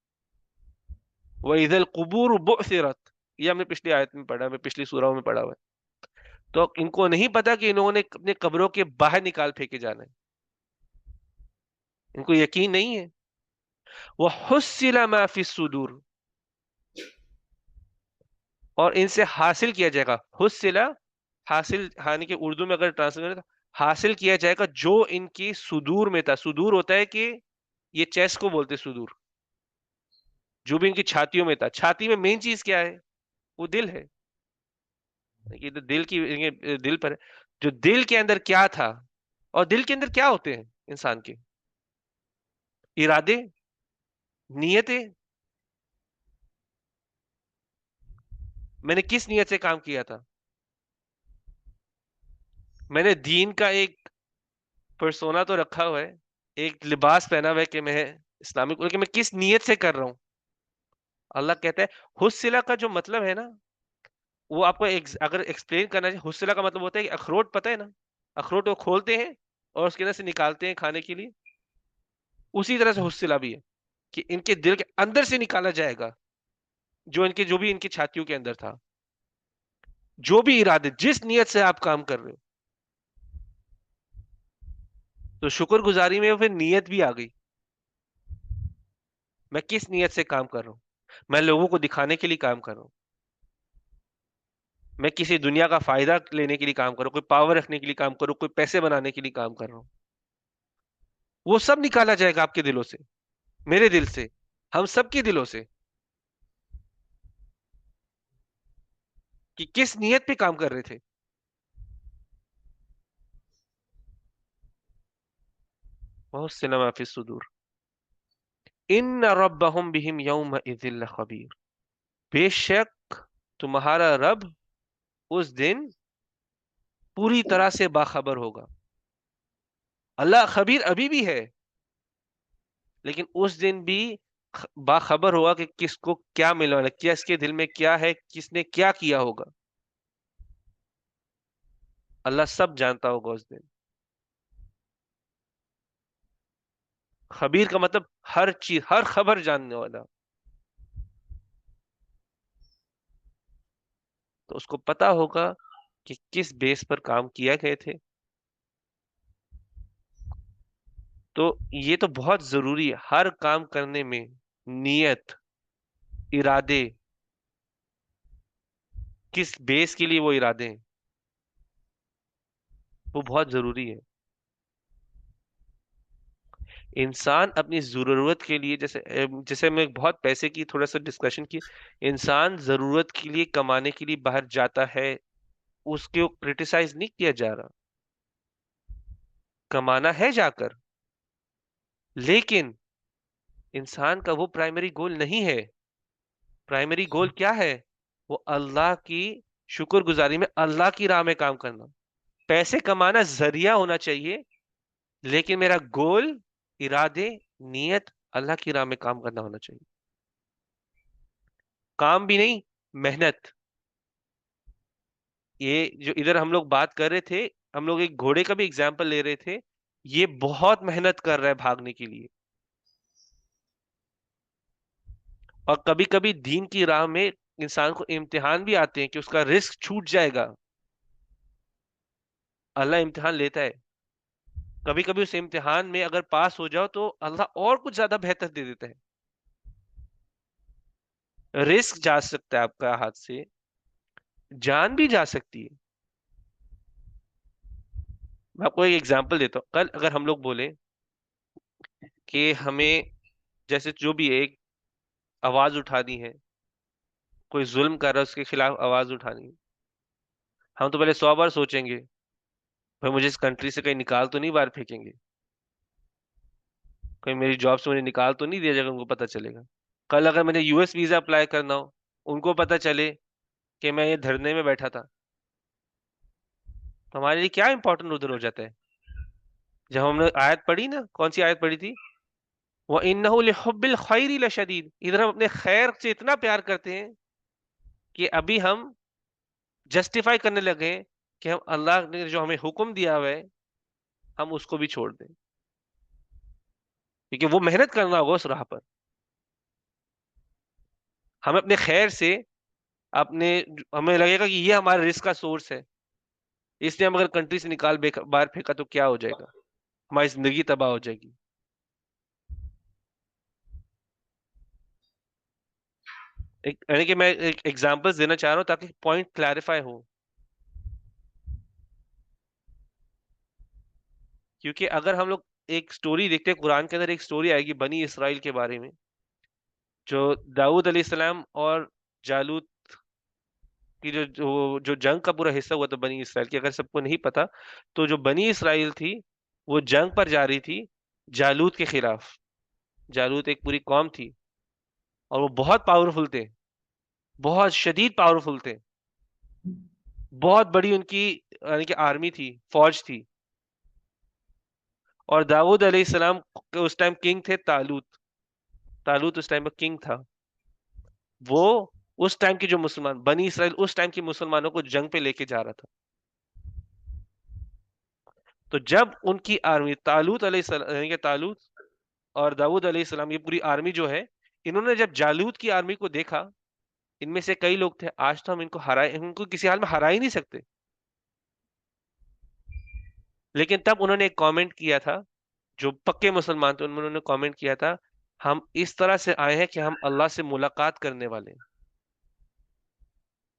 वो इधल कुबूर बुअसिरत, ये हमने पिछली आयत में पढ़ा है, पिछली सूराओं में पढ़ा हुआ है। तो इनको नहीं पता कि इन्होंने अपने कब्रों के बाहर निकाल फेंके जाना है, इनको यकीन नहीं है। वो हुस्सिला मा फी सुदूर, और इनसे हासिल किया जाएगा। हुस्सिला, हासिल, हानि के उर्दू में अगर ट्रांसलेट करें तो हासिल किया जाएगा जो इनकी सुदूर में था। सुदूर होता है कि ये चेस्ट को बोलते सुदूर, जो भी इनकी छातियों में था। छाती में मेन चीज क्या है? वो दिल है। ये तो दिल की, ये दिल पर है। जो दिल के अंदर क्या था, और दिल के अंदर क्या होते हैं इंसान के? इरादे, नियतें। मैंने किस नियत से काम किया था? मैंने दीन का एक पर्सोना तो रखा हुआ है, एक लिबास पहना हुआ है कि मैं इस्लामिक, लेकिन मैं किस नियत से कर रहा हूँ? अल्लाह कहता है, हुस्सिला का जो मतलब है ना, वो आपको अगर एक्सप्लेन करना चाहिए, हुस्सिला का मतलब होता है कि अखरोट, पता है ना, अखरोट को खोलते हैं और उसके अंदर से निकालते हैं खाने के लिए। उसी तरह से हुस्सिला भी है, कि इनके दिल के अंदर से निकाला जाएगा जो भी इनकी छातियों के अंदर था। जो भी इरादे, जिस नियत से आप काम कर रहे हो, तो शुक्रगुजारी में फिर नियत भी आ गई। मैं किस नियत से काम कर रहा हूँ? मैं लोगों को दिखाने के लिए काम कर रहा हूँ, मैं किसी दुनिया का फायदा लेने के लिए काम कर रहा हूँ, कोई पावर रखने के लिए काम कर रहा हूँ, कोई पैसे बनाने के लिए काम कर रहा हूँ? वो सब निकाला जाएगा आपके दिलों से, मेरे दिल से, हम सबके दिलों से। कि किस नीयत पे काम कर रहे थे। बहुत सिनेमा फी सुदूर। इन्न रब्बहुम बिहिम यौम इज़िल खबीर। बेशक तुम्हारा रब उस दिन पूरी तरह से बाखबर होगा। अल्लाह खबीर अभी भी है, लेकिन उस दिन भी बाखबर होगा कि किसको क्या मिलने वाला है, क्या इसके दिल में क्या है, किसने क्या किया होगा। अल्लाह सब जानता होगा उस दिन। खबीर का मतलब हर चीज, हर खबर जानने वाला। तो उसको पता होगा कि किस बेस पर काम किया गए थे। तो ये तो बहुत जरूरी है हर काम करने में। नियत, इरादे, किस बेस के लिए वो इरादे हैं, वो बहुत जरूरी है। इंसान अपनी जरूरत के लिए, जैसे हमने बहुत पैसे की थोड़ा सा डिस्कशन की। इंसान जरूरत के लिए कमाने के लिए बाहर जाता है, उसके क्रिटिसाइज नहीं किया जा रहा। कमाना है जाकर, लेकिन इंसान का वो प्राइमरी गोल नहीं है। प्राइमरी गोल क्या है? वो अल्लाह की शुक्रगुजारी में, अल्लाह की राह में काम करना। पैसे कमाना जरिया होना चाहिए, लेकिन मेरा गोल, इरादे, नियत अल्लाह की राह में काम करना होना चाहिए। काम भी नहीं, मेहनत। ये जो इधर हम लोग बात कर रहे थे, हम लोग एक घोड़े का भी एग्जाम्पल ले रहे थे। ये बहुत मेहनत कर रहा है भागने के लिए। और कभी कभी दीन की राह में इंसान को इम्तिहान भी आते हैं कि उसका रिस्क छूट जाएगा। अल्लाह इम्तिहान लेता है। कभी कभी उस इम्तिहान में अगर पास हो जाओ तो अल्लाह और कुछ ज्यादा बेहतर दे देता है। रिस्क जा सकता है आपका हाथ से, जान भी जा सकती है। मैं आपको एक एग्जांपल देता हूँ। कल अगर हम लोग बोले कि हमें, जैसे जो भी एक आवाज उठानी है, कोई जुल्म कर रहा है उसके खिलाफ आवाज उठानी है, हम तो पहले 100 बार सोचेंगे, भाई मुझे इस कंट्री से कहीं निकाल तो नहीं, बाहर फेंकेंगे, कहीं मेरी जॉब से मुझे निकाल तो नहीं दिया जाएगा, उनको पता चलेगा। कल अगर मुझे यूएस वीजा अप्लाई करना हो, उनको पता चले कि मैं ये धरने में बैठा था, तो हमारे लिए क्या इंपॉर्टेंट उधर हो जाता है। जब हमने आयत पढ़ी ना, कौन सी आयत पढ़ी थी? वो इन्नहु लिहुब्बिल खैरि लशदीद। इधर हम अपने खैर से इतना प्यार करते हैं कि अभी हम जस्टिफाई करने लगे हैं कि हम अल्लाह ने जो हमें हुक्म दिया हुआ है, हम उसको भी छोड़ दें, क्योंकि वो मेहनत करना होगा उस राह पर। हमें अपने खैर से, अपने, हमें लगेगा कि ये हमारे रिस्क का सोर्स है, इसलिए हम अगर कंट्री से निकाल बाहर फेंका तो क्या हो जाएगा, हमारी जिंदगी तबाह हो जाएगी। यानी कि मैं एक एग्जांपल्स देना चाह रहा हूँ ताकि पॉइंट क्लैरिफाई हो। क्योंकि अगर हम लोग एक स्टोरी देखते हैं, कुरान के अंदर एक स्टोरी आएगी बनी इसराइल के बारे में, जो दाऊद अलैहिस्सलाम और जालूत की जो जो जो जंग का पूरा हिस्सा हुआ था बनी इसराइल की। अगर सबको नहीं पता, तो जो बनी इसराइल थी, वो जंग पर जा रही थी जालूत के खिलाफ। जालूत एक पूरी कौम थी, और वो बहुत पावरफुल थे, बहुत शदीद पावरफुल थे। बहुत बड़ी उनकी यानी कि आर्मी थी, फौज थी। और दाऊद अलैहिस्सलाम के उस टाइम किंग थे तालूत। तालूत उस टाइम में किंग था। वो उस टाइम की जो मुसलमान, बनी इसराइल उस टाइम की मुसलमानों को जंग पे लेके जा रहा था। तो जब उनकी आर्मी, तालूत अलैहिस्सलाम यानी कि तालूत और दाऊद अलैहिस्सलाम, ये पूरी आर्मी जो है, इन्होंने जब जालूत की आर्मी को देखा, इनमें से कई लोग थे, आज तो हम इनको हराए, इनको किसी हाल में हरा ही नहीं सकते। लेकिन तब उन्होंने एक कमेंट किया था, जो पक्के मुसलमान थे उन्होंने कमेंट किया था, हम इस तरह से आए हैं कि हम अल्लाह से मुलाकात करने वाले हैं।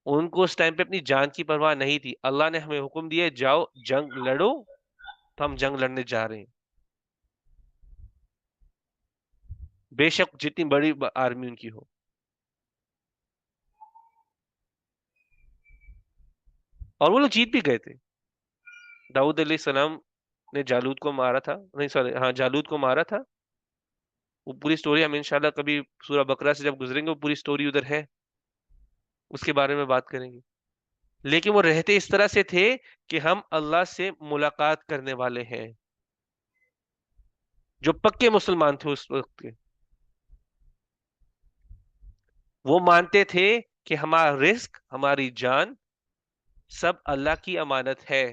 उनको उस टाइम पे अपनी जान की परवाह नहीं थी। अल्लाह ने हमें हुक्म दिया है, जाओ जंग लड़ो, तो हम जंग लड़ने जा रहे हैं। बेशक जितनी बड़ी आर्मी उनकी हो। और वो लोग जीत भी गए थे। दाऊद अलैहिस्सलाम ने जालूत को मारा था, नहीं सॉरी, हाँ जालूत को मारा था। वो पूरी स्टोरी हम इंशाल्लाह कभी सूरह बकरा से जब गुजरेंगे, वो पूरी स्टोरी उधर है, उसके बारे में बात करेंगे। लेकिन वो रहते इस तरह से थे कि हम अल्लाह से मुलाकात करने वाले हैं, जो पक्के मुसलमान थे उस वक्त के। वो मानते थे कि हमारा रिस्क, हमारी जान सब अल्लाह की अमानत है,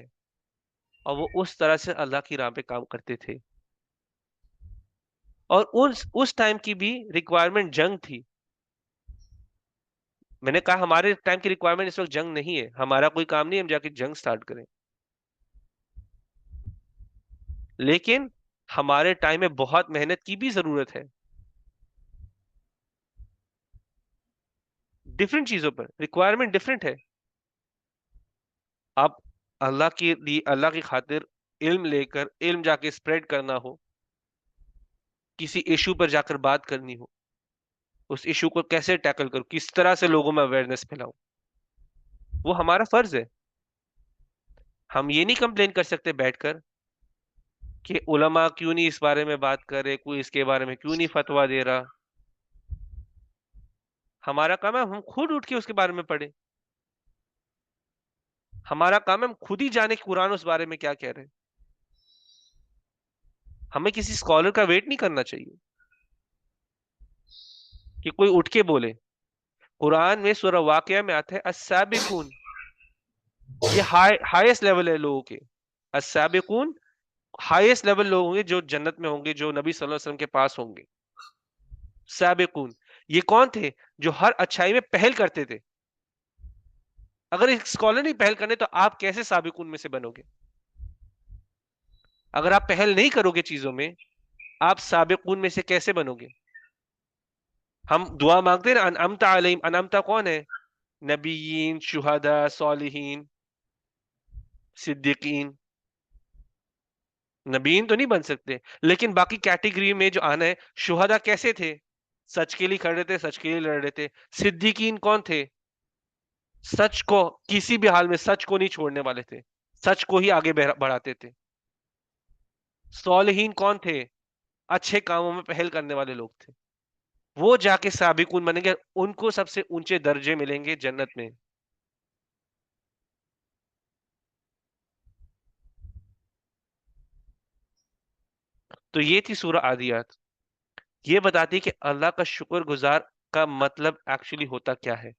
और वो उस तरह से अल्लाह की राह पे काम करते थे। और उस टाइम की भी रिक्वायरमेंट जंग थी। मैंने कहा हमारे टाइम की रिक्वायरमेंट इस वक्त जंग नहीं है, हमारा कोई काम नहीं है हम जाके जंग स्टार्ट करें। लेकिन हमारे टाइम में बहुत मेहनत की भी जरूरत है, डिफरेंट चीजों पर रिक्वायरमेंट डिफरेंट है। आप अल्लाह की लिए, अल्लाह की खातिर इल्म लेकर, इल्म जाके स्प्रेड करना हो, किसी इशू पर जाकर बात करनी हो, उस इशू को कैसे टैकल करूं, किस तरह से लोगों में अवेयरनेस फैलाऊं, वो हमारा फर्ज है। हम ये नहीं कंप्लेन कर सकते बैठकर कि उलमा क्यों नहीं इस बारे में बात कर रहे, कोई इसके बारे में क्यों नहीं फतवा दे रहा। हमारा काम है हम खुद उठ के उसके बारे में पढ़े। हमारा काम है हम खुद ही जाने कि कुरान उस बारे में क्या कह रहे हैं। हमें किसी स्कॉलर का वेट नहीं करना चाहिए कि कोई उठ के बोले। कुरान में सूरह वाक़िया में आता है अस्साबिकून, ये हाईएस्ट लेवल है लोगों के। अस्साबिकून, हाईएस्ट लेवल लोग होंगे जो जन्नत में होंगे, जो नबी सल्लल्लाहु अलैहि वसल्लम के पास होंगे। साबिकून, ये कौन थे? जो हर अच्छाई में पहल करते थे। अगर एक स्कॉलर नहीं पहल करने तो आप कैसे साबिकून में से बनोगे? अगर आप पहल नहीं करोगे चीजों में, आप साबिकून में से कैसे बनोगे? हम दुआ मांगते हैं ना, अनअमता अलैहिम, अनअमता कौन है? नबीयीन, शुहदा, सॉलिहीन, सिद्दीकीन। नबीन तो नहीं बन सकते, लेकिन बाकी कैटेगरी में जो आना है, शुहदा कैसे थे? सच के लिए खड़े थे, सच के लिए लड़ रहे थे। सिद्दीकीन कौन थे? सच को किसी भी हाल में सच को नहीं छोड़ने वाले थे, सच को ही आगे बढ़ाते थे। सॉलिहीन कौन थे? अच्छे कामों में पहल करने वाले लोग थे। वो जाके साबिकून बनेंगे, उनको सबसे ऊंचे दर्जे मिलेंगे जन्नत में। तो ये थी सूरह आदियात। ये बताती है कि अल्लाह का शुक्रगुजार का मतलब एक्चुअली होता क्या है।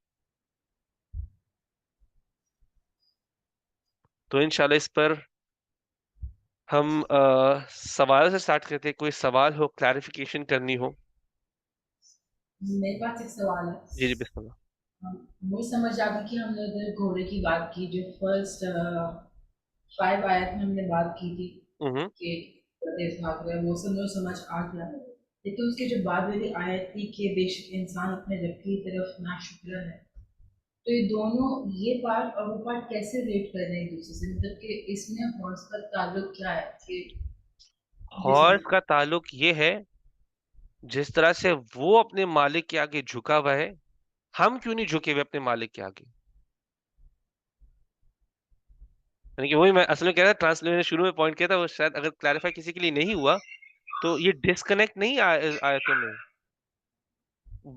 तो इंशाल्लाह इस पर हम सवाल से स्टार्ट करते हैं। कोई सवाल हो, क्लैरिफिकेशन करनी हो? मेरे पास एक सवाल है। जी जी बिस्मिल्लाह। मुझे समझ आ गई कि हमने उधर घोड़े की बात की, जो फर्स्ट 5 आयत में हमने बात की थी हम्म। कि तेज भाग रहा है, वो सब मुझे समझ आ गया। लेकिन उसकी जो बाद वाली आयत थी कि बेशक इंसान अपने रब की तरफ नाशुक्र है, तो ये दोनों, ये पार्ट और वो पार्ट कैसे रिलेट कर रहे हैं एक दूसरे से? मतलब कि इसमें हॉर्स का ताल्लुक क्या है कि ये हॉर्स समझ। का ताल्लुक ये है, जिस तरह से वो अपने मालिक के आगे झुका हुआ है, हम क्यों नहीं झुके हुए अपने मालिक के आगे? यानी कि वही मैं असल में कह रहा था, ट्रांसलेशन शुरू में पॉइंट किया था, वो शायद अगर क्लैरिफाई किसी के लिए नहीं हुआ, तो ये डिस्कनेक्ट नहीं आयतों में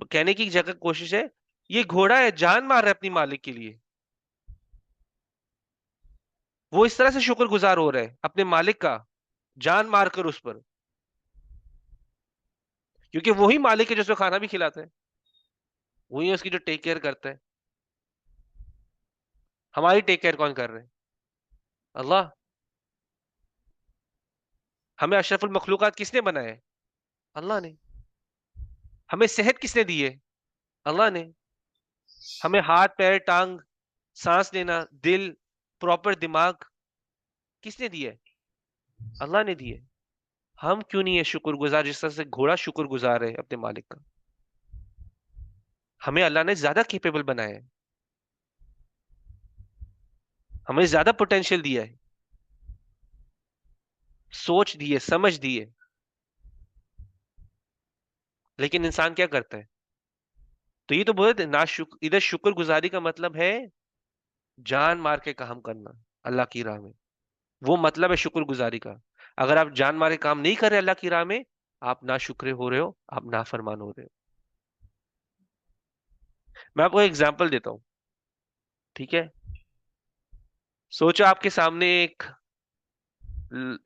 कहने की जगह कोशिश है। ये घोड़ा है, जान मार रहा है अपनी मालिक के लिए, वो इस तरह से शुक्रगुजार हो रहा है अपने मालिक का, जान मारकर उस पर, क्योंकि वही मालिक है जो उसको खाना भी खिलाता है, वही है उसकी जो टेक केयर करता है। हमारी टेक केयर कौन कर रहे हैं? अल्लाह। हमें अशरफुल मखलूकात किसने बनाया है? अल्लाह ने। हमें सेहत किसने दी है? अल्लाह ने। हमें हाथ पैर टांग, सांस लेना, दिल, प्रॉपर दिमाग किसने दिया है? अल्लाह ने दिया है। हम क्यों नहीं है शुक्रगुजार जिस तरह से घोड़ा शुक्रगुजार है अपने मालिक का? हमें अल्लाह ने ज्यादा केपेबल बनाया है, हमें ज्यादा पोटेंशियल दिया है, सोच दी है, समझ दी है। लेकिन इंसान क्या करता है? तो ये तो बोले थे ना, इधर शुक्रगुजारी का मतलब है जान मार के काम करना अल्लाह की राह में, वो मतलब है शुक्रगुजारी का। अगर आप जान मार के काम नहीं कर रहे अल्लाह की राह में, आप नाशुक्रे हो रहे हो, आप नाफरमान हो रहे हो। मैं आपको एग्जाम्पल देता हूँ, ठीक है? सोचो आपके सामने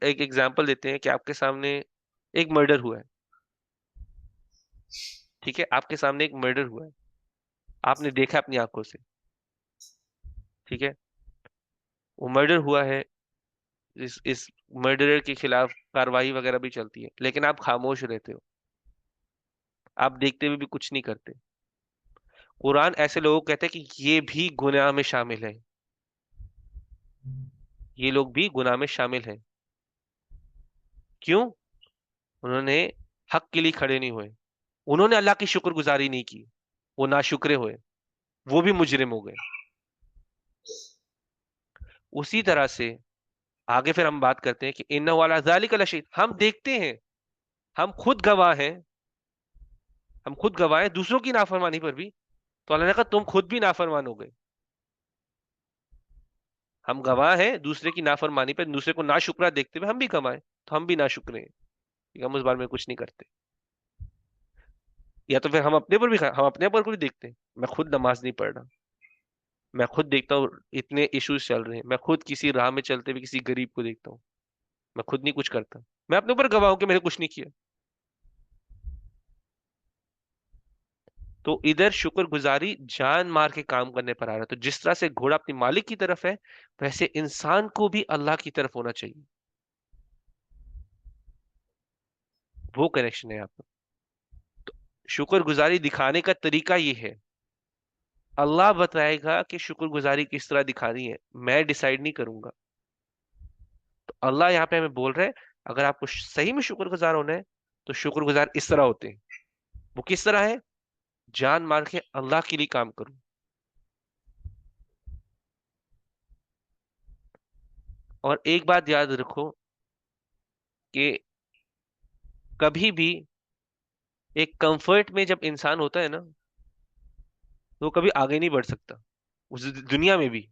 एक एग्जाम्पल देते हैं कि आपके सामने एक मर्डर हुआ है, ठीक है? आपके सामने एक मर्डर हुआ है, आपने देखा अपनी आंखों से, ठीक है? वो मर्डर हुआ है, इस मर्डरर के खिलाफ कार्रवाई वगैरह भी चलती है, लेकिन आप खामोश रहते हो, आप देखते हुए भी कुछ नहीं करते। कुरान ऐसे लोगों को कहते हैं कि ये भी गुनाह में शामिल है, ये लोग भी गुनाह में शामिल हैं। क्यों? उन्होंने हक के लिए खड़े नहीं हुए, उन्होंने अल्लाह की शुक्रगुजारी नहीं की, वो नाशुक्रे हुए, वो भी मुजरिम हो गए। उसी तरह से आगे फिर हम बात करते हैं कि इन्ना वाला ज़ालिका लशहीद, हम देखते हैं, हम खुद गवाह हैं, हम खुद गवाह हैं दूसरों की नाफरमानी पर भी। तो अल्लाह ने कहा तुम खुद भी नाफरमान हो गए। हम गवाह हैं दूसरे की नाफरमानी पर, दूसरे को नाशुक्रा देखते हुए हम भी गवाह हैं, तो हम भी नाशुक्रे हैं कि हम उस बारे में कुछ नहीं करते। या तो फिर हम अपने पर भी देखते हैं, मैं खुद नमाज नहीं पढ़ रहा, मैं खुद देखता हूँ इतने इश्यूज चल रहे हैं, मैं खुद किसी राह में चलते हुए किसी गरीब को देखता हूँ, मैं खुद नहीं कुछ करता, मैं अपने ऊपर गवाह हूं कि मैंने कुछ नहीं किया। तो इधर शुक्रगुजारी जान मार के काम करने पर आ रहा है। तो जिस तरह से घोड़ा अपने मालिक की तरफ है, वैसे इंसान को भी अल्लाह की तरफ होना चाहिए। वो कनेक्शन है यहाँ पर। तो शुक्रगुजारी दिखाने का तरीका ये है, अल्लाह बताएगा कि शुक्रगुजारी किस तरह दिखानी है, मैं डिसाइड नहीं करूंगा। तो अल्लाह यहाँ पे हमें बोल रहे हैं, अगर आपको सही में शुक्रगुजार होना है तो शुक्रगुजार इस तरह होते हैं। वो किस तरह है? जान मार के अल्लाह के लिए काम करूं। और एक बात याद रखो कि कभी भी एक कंफर्ट में जब इंसान होता है ना, तो वो कभी आगे नहीं बढ़ सकता उस दुनिया में भी।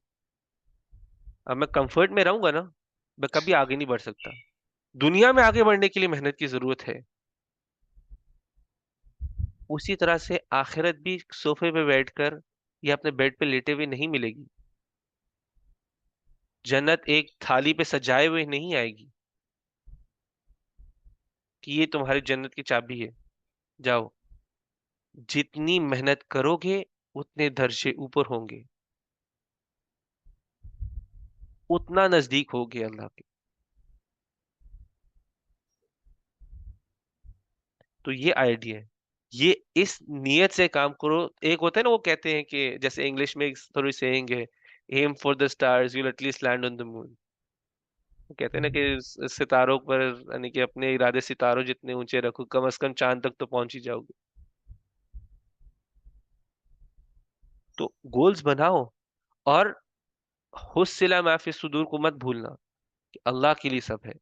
अब मैं कंफर्ट में रहूंगा ना, मैं कभी आगे नहीं बढ़ सकता। दुनिया में आगे बढ़ने के लिए मेहनत की जरूरत है। उसी तरह से आखिरत भी सोफे पे बैठकर या अपने बेड पे लेटे हुए नहीं मिलेगी। जन्नत एक थाली पे सजाए हुए नहीं आएगी कि ये तुम्हारी जन्नत की चाबी है, जाओ। जितनी मेहनत करोगे उतने दर्जे ऊपर होंगे, उतना नजदीक होगे अल्लाह के। तो ये आइडिया है, ये इस नियत से काम करो। एक होता है ना, वो कहते हैं कि जैसे इंग्लिश में एक थोड़ी सेइंग है, aim for the stars you at least land on the moon. वो कहते हैं ना कि सितारों पर, यानी कि अपने इरादे सितारों जितने ऊंचे रखो, कम से कम चांद तक तो पहुंच ही जाओगे। तो गोल्स बनाओ, और हुस्सिला मा फी सुदूर को मत भूलना कि अल्लाह के लिए सब है।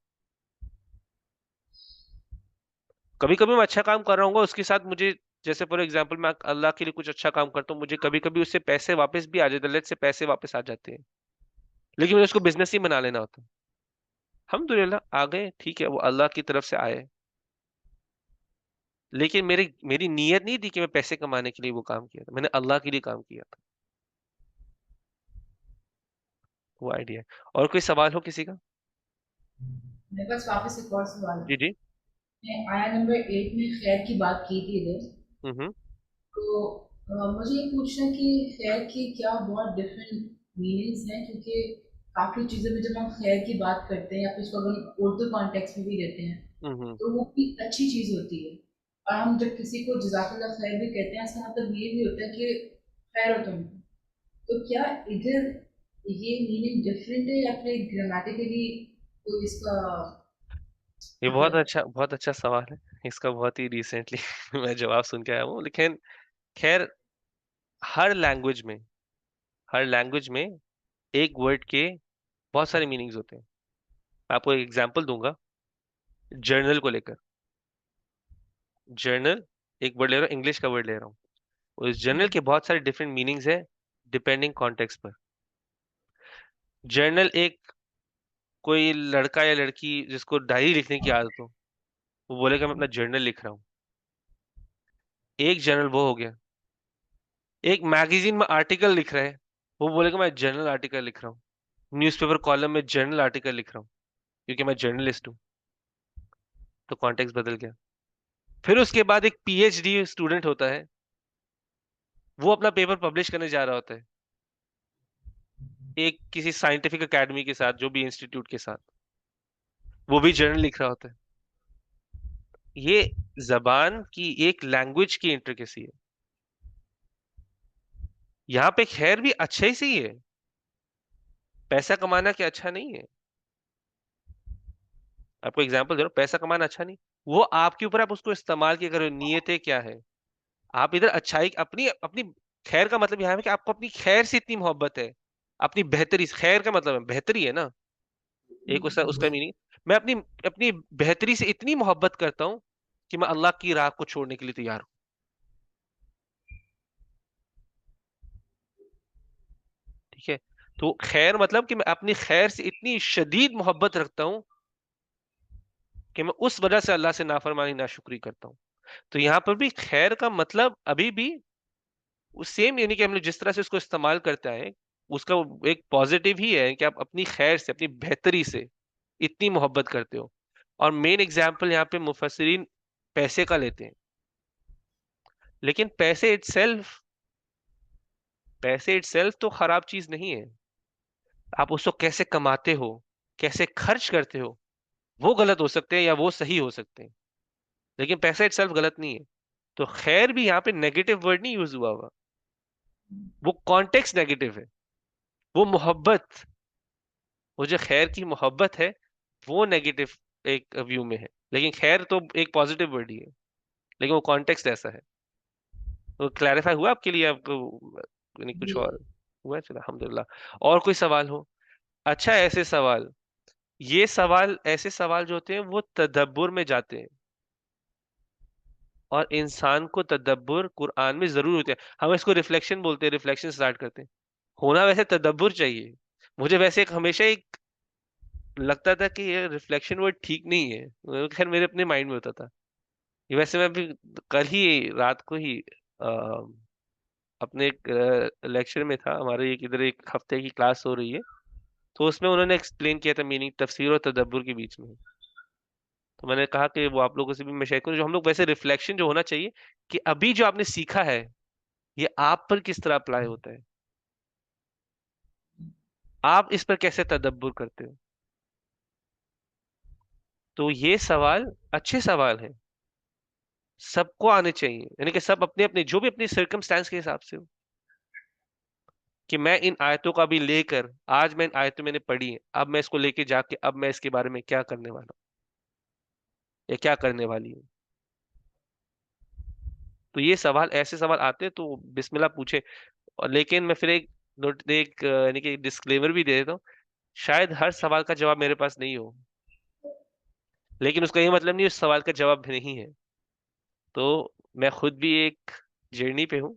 कभी कभी मैं अच्छा काम कर रहा हूँ उसके साथ मुझे, जैसे फॉर एग्जांपल मैं अल्लाह के लिए कुछ अच्छा काम करता हूँ, मुझे कभी कभी उससे पैसे वापस भी आ जाते हैं, लेट से पैसे वापस आ जाते हैं, लेकिन मुझे उसको बिजनेस ही बना लेना होता है। अल्हम्दुलिल्लाह आ गए, ठीक है, वो अल्लाह की तरफ से आए, लेकिन मेरी मेरी नीयत नहीं थी कि मैं पैसे कमाने के लिए वो काम किया था, मैंने अल्लाह के लिए काम किया था। वो आइडिया है। और कोई सवाल हो किसी का? मेरे पास वापस एक और सवाल है। जी जी। मैं आया नंबर 8 में खैर की बात की थी इधर, हम्म। तो मुझे ये पूछना है कि खैर की क्या बहुत डिफरेंट मीनिंग्स हैं, क्योंकि काफ़ी चीज़ों में जब हम खैर की बात करते हैं या फिर इसको अगर हम उर्दू कॉन्टेक्स्ट में भी लेते हैं हम्म। तो वो भी अच्छी चीज़ होती है। और हम जब किसी को जज़ाकल्लाह खैर भी कहते हैं, इसका मतलब ये भी होता है कि खैर हो तुम। तो क्या इधर ये मीनिंग डिफरेंट है या फिर ग्रामेटिकली कोई इसका ये मतलब है? बहुत अच्छा सवाल है। इसका बहुत ही रिसेंटली मैं जवाब सुन के आया हूँ, लेकिन खैर, हर लैंग्वेज में हर लैंग्वेज में एक वर्ड के बहुत सारे मीनिंग्स होते हैं। मैं आपको एक एग्जांपल दूंगा, जर्नल को लेकर। जर्नल एक वर्ड ले रहा हूँ, इंग्लिश का वर्ड ले रहा हूँ, उस जर्नल के बहुत सारे डिफरेंट मीनिंग्स है डिपेंडिंग कॉन्टेक्स्ट पर। जर्नल एक कोई लड़का या लड़की जिसको डायरी लिखने की आदत हो, वो बोलेगा मैं अपना जर्नल लिख रहा हूँ। एक जर्नल वो हो गया। एक मैगज़ीन में आर्टिकल लिख रहा है, वो बोलेगा मैं जर्नल आर्टिकल लिख रहा हूँ। न्यूज़पेपर कॉलम में जर्नल आर्टिकल लिख रहा हूँ, क्योंकि मैं जर्नलिस्ट हूँ। तो कॉन्टेक्स्ट बदल गया। फिर उसके बाद एक पीएचडी स्टूडेंट होता है, वो अपना पेपर पब्लिश करने जा रहा होता है, एक किसी साइंटिफिक अकेडमी के साथ, जो भी इंस्टीट्यूट के साथ, वो भी जर्नल लिख रहा होता है। ये ज़बान की एक लैंग्वेज की इंट्रिकेसी है। यहाँ पे खैर भी अच्छा ही सही है, पैसा कमाना क्या अच्छा नहीं है? आपको एग्जांपल दे रहा हूँ, पैसा कमाना अच्छा नहीं, वो आपके ऊपर, आप उसको इस्तेमाल क्या कर रहे हो, नियतें क्या है? आप इधर अच्छाई अपनी अपनी खैर का मतलब यहाँ है कि आपको अपनी खैर से इतनी मोहब्बत है, अपनी बेहतरी से, खैर का मतलब है बेहतरी है ना, एक उसका उसका मीनिंग, मैं अपनी अपनी बेहतरी से इतनी मोहब्बत करता हूँ कि मैं अल्लाह की राह को छोड़ने के लिए तैयार हूँ। ठीक है? तो खैर मतलब कि मैं अपनी खैर से इतनी शदीद मोहब्बत रखता हूँ कि मैं उस वजह से अल्लाह से नाफरमानी नाशुक्री करता हूँ। तो यहाँ पर भी खैर का मतलब अभी भी वो सेम, यानी कि हम लोग जिस तरह से उसको इस्तेमाल करते हैं, उसका वो एक पॉजिटिव ही है कि आप अपनी खैर से, अपनी बेहतरी से इतनी मोहब्बत करते हो। और मेन एग्जाम्पल यहाँ पे मुफस्सिरीन पैसे का लेते हैं, लेकिन पैसे इटसेल्फ तो खराब चीज नहीं है। आप उसको कैसे कमाते हो, कैसे खर्च करते हो, वो गलत हो सकते हैं या वो सही हो सकते हैं, लेकिन पैसा इटसेल्फ गलत नहीं है। तो खैर भी यहाँ पे नेगेटिव वर्ड नहीं यूज हुआ हुआ, वो कॉन्टेक्स्ट नेगेटिव है। वो मोहब्बत, वो जो खैर की मोहब्बत है, वो नेगेटिव एक व्यू में है, लेकिन खैर तो एक पॉजिटिव वर्ड ही है, लेकिन वो कॉन्टेक्स्ट ऐसा है। तो क्लैरिफाई हुआ आपके लिए? आपको यानी कुछ जी। और हुआ? चलो अल्हम्दुलिल्लाह। और कोई सवाल हो? अच्छा, ऐसे सवाल, ये सवाल, ऐसे सवाल जो होते हैं वो तदब्बुर में जाते हैं, और इंसान को तदब्बुर कुरान में जरूर होते हैं। हम इसको रिफ्लेक्शन बोलते हैं, रिफ्लेक्शन स्टार्ट करते हैं। होना वैसे तदब्बुर चाहिए। मुझे वैसे एक हमेशा एक लगता था कि ये रिफ्लेक्शन वर्ड ठीक नहीं है, खैर मेरे अपने माइंड में होता था ये। वैसे मैं अभी कल ही रात को ही अ, अपने एक लेक्चर में था, हमारे एक इधर एक हफ्ते की क्लास हो रही है, तो उसमें उन्होंने एक्सप्लेन किया था मीनिंग तफसीर और तदब्बुर के बीच में। तो मैंने कहा कि वो आप लोगों से भी मैं शेयर करूं, जो हम लोग वैसे रिफ्लेक्शन जो होना चाहिए कि अभी जो आपने सीखा है, ये आप पर किस तरह अप्लाई होता है, आप इस पर कैसे तदब्बुर करते हो। तो ये सवाल अच्छे सवाल हैं, सबको आने चाहिए, यानी कि सब अपने अपने जो भी अपनी सर्कमस्टेंस के हिसाब से हो, कि मैं इन आयतों का भी लेकर, आज मैं इन आयतों मैंने पढ़ी है, अब मैं इसको लेके जाके अब मैं इसके बारे में क्या करने वाला हूँ या क्या करने वाली हूँ। तो ये सवाल, ऐसे सवाल आते हैं तो बिस्मिल्लाह पूछे। और लेकिन मैं फिर एक नोट एक यानी कि डिस्क्लेमर भी दे देता हूँ, शायद हर सवाल का जवाब मेरे पास नहीं हो, लेकिन उसका ये मतलब नहीं उस सवाल का जवाब भी नहीं है। तो मैं खुद भी एक जर्नी पे हूँ,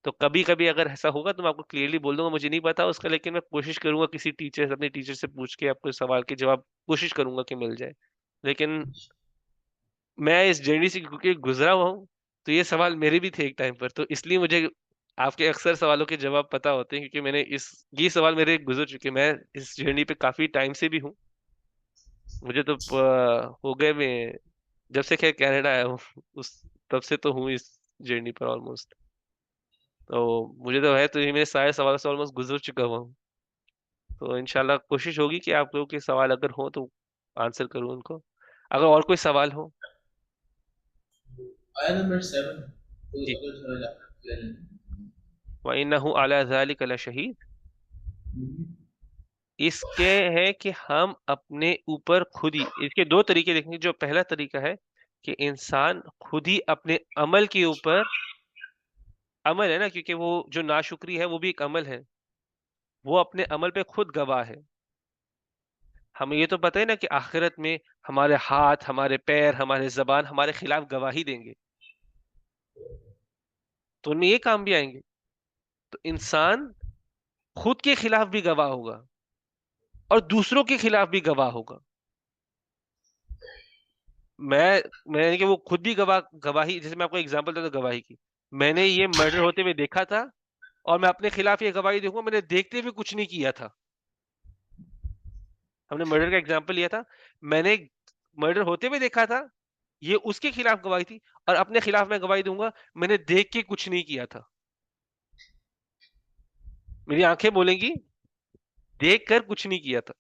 तो कभी कभी अगर ऐसा होगा तो मैं आपको क्लियरली बोल दूंगा मुझे नहीं पता उसका, लेकिन मैं कोशिश करूंगा किसी टीचर से, अपने टीचर से पूछ के आपको इस सवाल के जवाब कोशिश करूंगा कि मिल जाए। लेकिन मैं इस जर्नी से क्योंकि गुजरा हुआ हूँ, तो ये सवाल मेरे भी थे एक टाइम पर, तो इसलिए मुझे आपके अक्सर सवालों के जवाब पता होते हैं, क्योंकि मैंने इस ये सवाल मेरे गुजर चुके हैं। मैं इस जर्नी पे काफी टाइम से भी हूँ। मुझे तो हो गए मैं जब से खैर कनाडा आया हूँ उस तब से तो हूँ इस जर्नी पर ऑलमोस्ट। तो मुझे तो है, तो ये मेरे सारे सवाल से ऑलमोस्ट गुजर चुका हुआ हूँ। तो इंशाल्लाह कोशिश होगी कि आप लोगों के सवाल अगर हो तो आंसर करूँ उनको। अगर और कोई सवाल हो। आया नंबर 7 तो जी। अगर थोड़ा ज्यादा clear है। व इन्नहु अला ज़ालिका लशहीद। इसके है कि हम अपने ऊपर खुद ही, इसके दो तरीके देखेंगे। जो पहला तरीका है कि इंसान खुद ही अपने अमल के ऊपर, अमल है ना, क्योंकि वो जो नाशुक्री है वो भी एक अमल है, वो अपने अमल पे खुद गवाह है। हमें ये तो पता है ना कि आखिरत में हमारे हाथ, हमारे पैर, हमारे जबान हमारे खिलाफ गवाही देंगे, तो उनमें ये काम भी आएंगे। तो इंसान खुद के खिलाफ भी गवाह होगा। और दूसरों के खिलाफ भी गवाह होगा। मैंने कि वो खुद भी गवाही, जैसे मैं आपको एग्जांपल देता हूं गवाही की, मैंने ये मर्डर होते हुए देखा था और मैं अपने खिलाफ ये गवाही दूंगा मैंने देखते हुए कुछ नहीं किया था। हमने मर्डर का एग्जांपल लिया था, मैंने मर्डर होते हुए देखा था, ये उसके खिलाफ गवाही थी, और अपने खिलाफ मैं गवाही दूंगा मैंने देख के कुछ नहीं किया था। मेरी आंखें बोलेंगी देख कर कुछ नहीं किया था।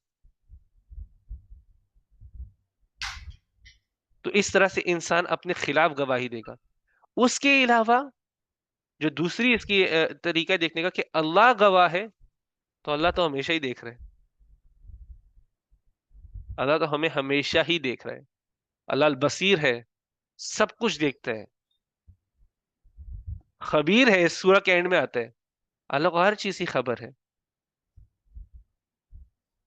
तो इस तरह से इंसान अपने खिलाफ गवाही देगा। उसके अलावा जो दूसरी इसकी तरीका है देखने का कि अल्लाह गवाह है, तो अल्लाह तो हमेशा ही देख रहे हैं। अल्लाह तो हमें हमेशा ही देख रहा है। अल्लाह अल बसीर है, सब कुछ देखता है। खबीर है, इस सूरह के एंड में आता है, अल्लाह को हर चीज की खबर है।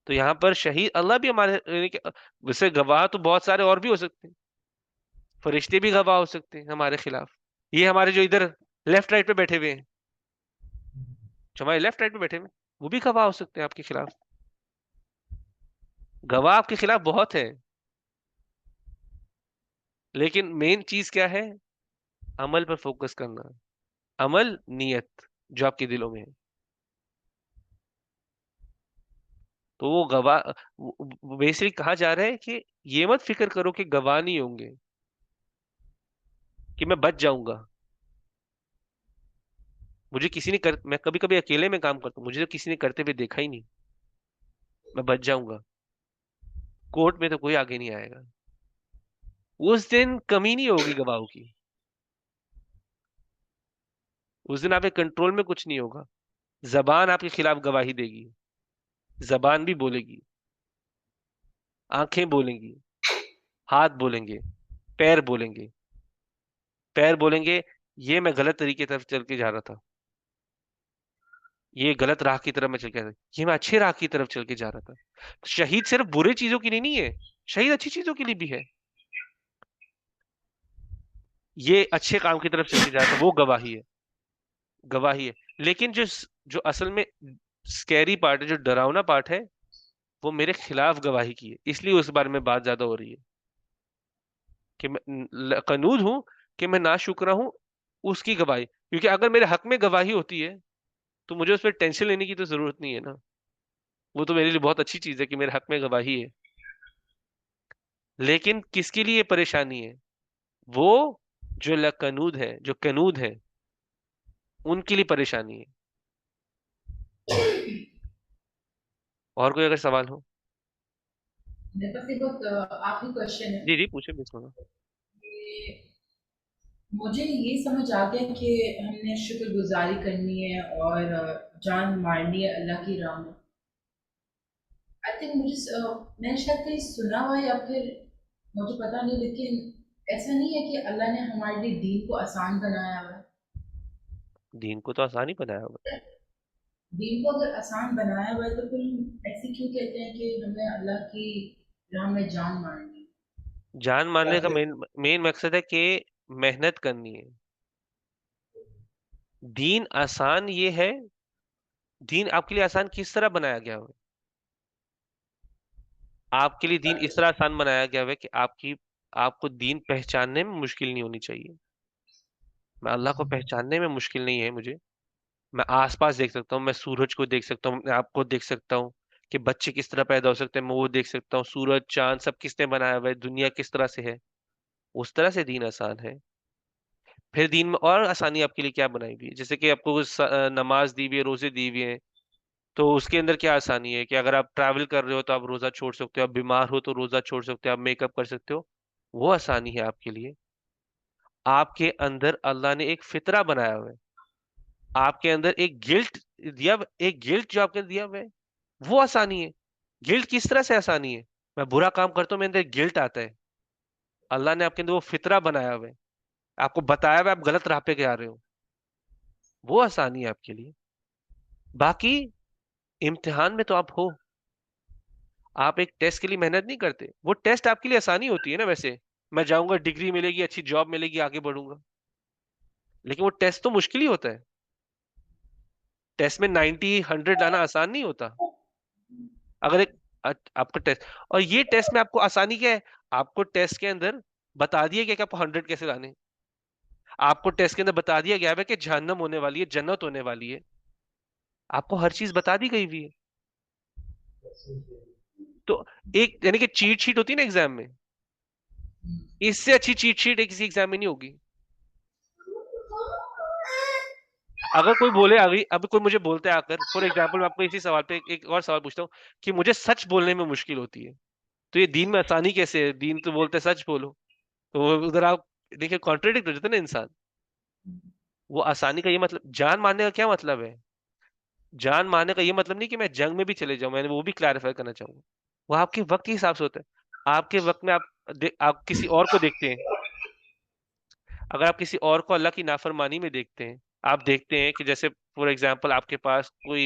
तो यहाँ पर शहीद अल्लाह भी हमारे, यानी कि वैसे गवाह तो बहुत सारे और भी हो सकते हैं, फरिश्ते भी गवाह हो सकते हैं हमारे खिलाफ। ये हमारे जो इधर लेफ्ट राइट पे बैठे हुए हैं, जो हमारे लेफ्ट राइट पे बैठे हुए हैं, वो भी गवाह हो सकते हैं आपके खिलाफ। गवाह आपके खिलाफ बहुत है, लेकिन मेन चीज क्या है? अमल पर फोकस करना। अमल, नियत जो आपके दिलों में है। तो वो गवाह, बेसिकली कहा जा रहा है कि ये मत फिक्र करो कि गवाह नहीं होंगे, कि मैं बच जाऊंगा। मुझे किसी ने कर मैं कभी कभी अकेले में काम करता हूँ, मुझे तो किसी ने करते हुए देखा ही नहीं, मैं बच जाऊंगा। कोर्ट में तो कोई आगे नहीं आएगा, उस दिन कमी नहीं होगी गवाहों की। उस दिन आपके कंट्रोल में कुछ नहीं होगा। जबान आपके खिलाफ गवाही देगी, जबान भी बोलेगी, आंखें बोलेंगी, हाथ बोलेंगे, पैर बोलेंगे। पैर बोलेंगे ये मैं गलत तरीके की तरफ चल के जा रहा था, ये गलत राह की तरफ मैं चल के जा रहा था, ये मैं अच्छे राह की तरफ चल के जा रहा था। तो शहीद सिर्फ बुरे चीजों के लिए नहीं है, शहीद अच्छी चीजों के लिए भी है। ये अच्छे काम की तरफ चल के जा रहा था, वो गवाही है, गवाही है। लेकिन जो असल में स्कैरी पार्ट है, जो डरावना पार्ट है, वो मेरे खिलाफ गवाही की है, इसलिए उस बारे में बात ज्यादा हो रही है कि मैं कनूद हूं, कि मैं नाशुक्र हूं उसकी गवाही। क्योंकि अगर मेरे हक में गवाही होती है तो मुझे उस पर टेंशन लेने की तो जरूरत नहीं है ना। वो तो मेरे लिए बहुत अच्छी चीज है कि मेरे हक में गवाही है। लेकिन किसके लिए परेशानी है? वो जो लकनूद है, जो कनूद है, उनके लिए परेशानी है। और कोई अगर सवाल हो? मेरे पास एक बहुत आखिरी क्वेश्चन है जी जी पूछे, बिल्कुल। कि मुझे ये समझ आ गया कि हमने शुक्रगुजारी करनी है और जान मारनी है अल्लाह की राह में। आई थिंक मैंने शायद कहीं सुना हुआ है या फिर मुझे पता नहीं, लेकिन ऐसा नहीं है कि अल्लाह ने हमारे लिए दीन को आसान बनाया हुआ है। दीन को तो आसान ही बनाया होगा। दीन को अगर आसान बनाया हुआ है तो फिर हम ऐसे क्यों कहते हैं कि हमें अल्लाह की राह में जान मारनी है? जान या मारने का फिर मेन मेन मकसद है कि मेहनत करनी है। दीन आसान ये है, दीन आपके लिए आसान किस तरह बनाया गया है? आपके लिए दीन इस तरह आसान बनाया गया है कि आपको दीन पहचानने में मुश्किल नहीं होनी चाहिए। मैं अल्लाह को पहचानने में मुश्किल नहीं है मुझे। मैं आसपास देख सकता हूँ, मैं सूरज को देख सकता हूँ, अपने आप को देख सकता हूँ कि बच्चे किस तरह पैदा हो सकते हैं, मैं वो देख सकता हूँ, सूरज चांद सब किसने बनाया हुआ है, दुनिया किस तरह से है। उस तरह से दीन आसान है। फिर दीन में और आसानी आपके लिए क्या बनाई हुई है? जैसे कि आपको नमाज दी हुई है, रोजे दी हुई है, तो उसके अंदर क्या आसानी है कि अगर आप ट्रैवल कर रहे हो तो आप रोजा छोड़ सकते हो, आप बीमार हो तो रोजा छोड़ सकते हो, आप मेकअप कर सकते हो। वो आसानी है आपके लिए। आपके अंदर अल्लाह ने एक फितरा बनाया हुआ है, आपके अंदर एक गिल्ट एक गिल्ट जो आपके अंदर दिया हुआ है, वो आसानी है। गिल्ट किस तरह से आसानी है? मैं बुरा काम करता हूँ, मेरे अंदर गिल्ट आता है। अल्लाह ने आपके अंदर वो फितरा बनाया हुआ है, आपको बताया हुआ है आप गलत राह पे जा रहे हो, वो आसानी है आपके लिए। बाकी इम्तिहान में तो आप हो, आप एक टेस्ट के लिए मेहनत नहीं करते, वो टेस्ट आपके लिए आसानी होती है ना वैसे। मैं जाऊंगा, डिग्री मिलेगी, अच्छी जॉब मिलेगी, आगे बढ़ूंगा। लेकिन वो टेस्ट तो मुश्किल ही होता है। टेस्ट में 90 100 लाना आसान नहीं होता। अगर एक आपका टेस्ट, और ये टेस्ट में आपको आसानी क्या है, आपको टेस्ट के अंदर बता दिया गया कि आपको 100 कैसे लाने, आपको टेस्ट के अंदर बता दिया गया है कि जहन्नम होने वाली है, जन्नत होने वाली है, आपको हर चीज बता दी गई हुई है। तो एक यानी कि चीट शीट होती है ना एग्जाम में, इससे अच्छी चीट शीट किसी एग्जाम में नहीं होगी। अगर कोई बोले अभी अभी कोई मुझे बोलता है आकर, फॉर एग्जाम्पल मैं आपको इसी सवाल पे एक और सवाल पूछता हूँ कि मुझे सच बोलने में मुश्किल होती है, तो ये दीन में आसानी कैसे है, दीन तो बोलते हैं सच बोलो, तो उधर आप देखिए कॉन्ट्रेडिक्ट हो जाता है ना इंसान। वो आसानी का ये मतलब, जान मारने का क्या मतलब है, जान मारने का ये मतलब नहीं कि मैं जंग में भी चले जाऊं, मैंने वो भी क्लैरिफाई करना चाहूंगा। वो आपके वक्त के हिसाब से होता है, आपके वक्त में आप किसी और को देखते हैं, अगर आप किसी और को अल्लाह की नाफरमानी में देखते हैं, आप देखते हैं कि जैसे फॉर एग्जाम्पल आपके पास कोई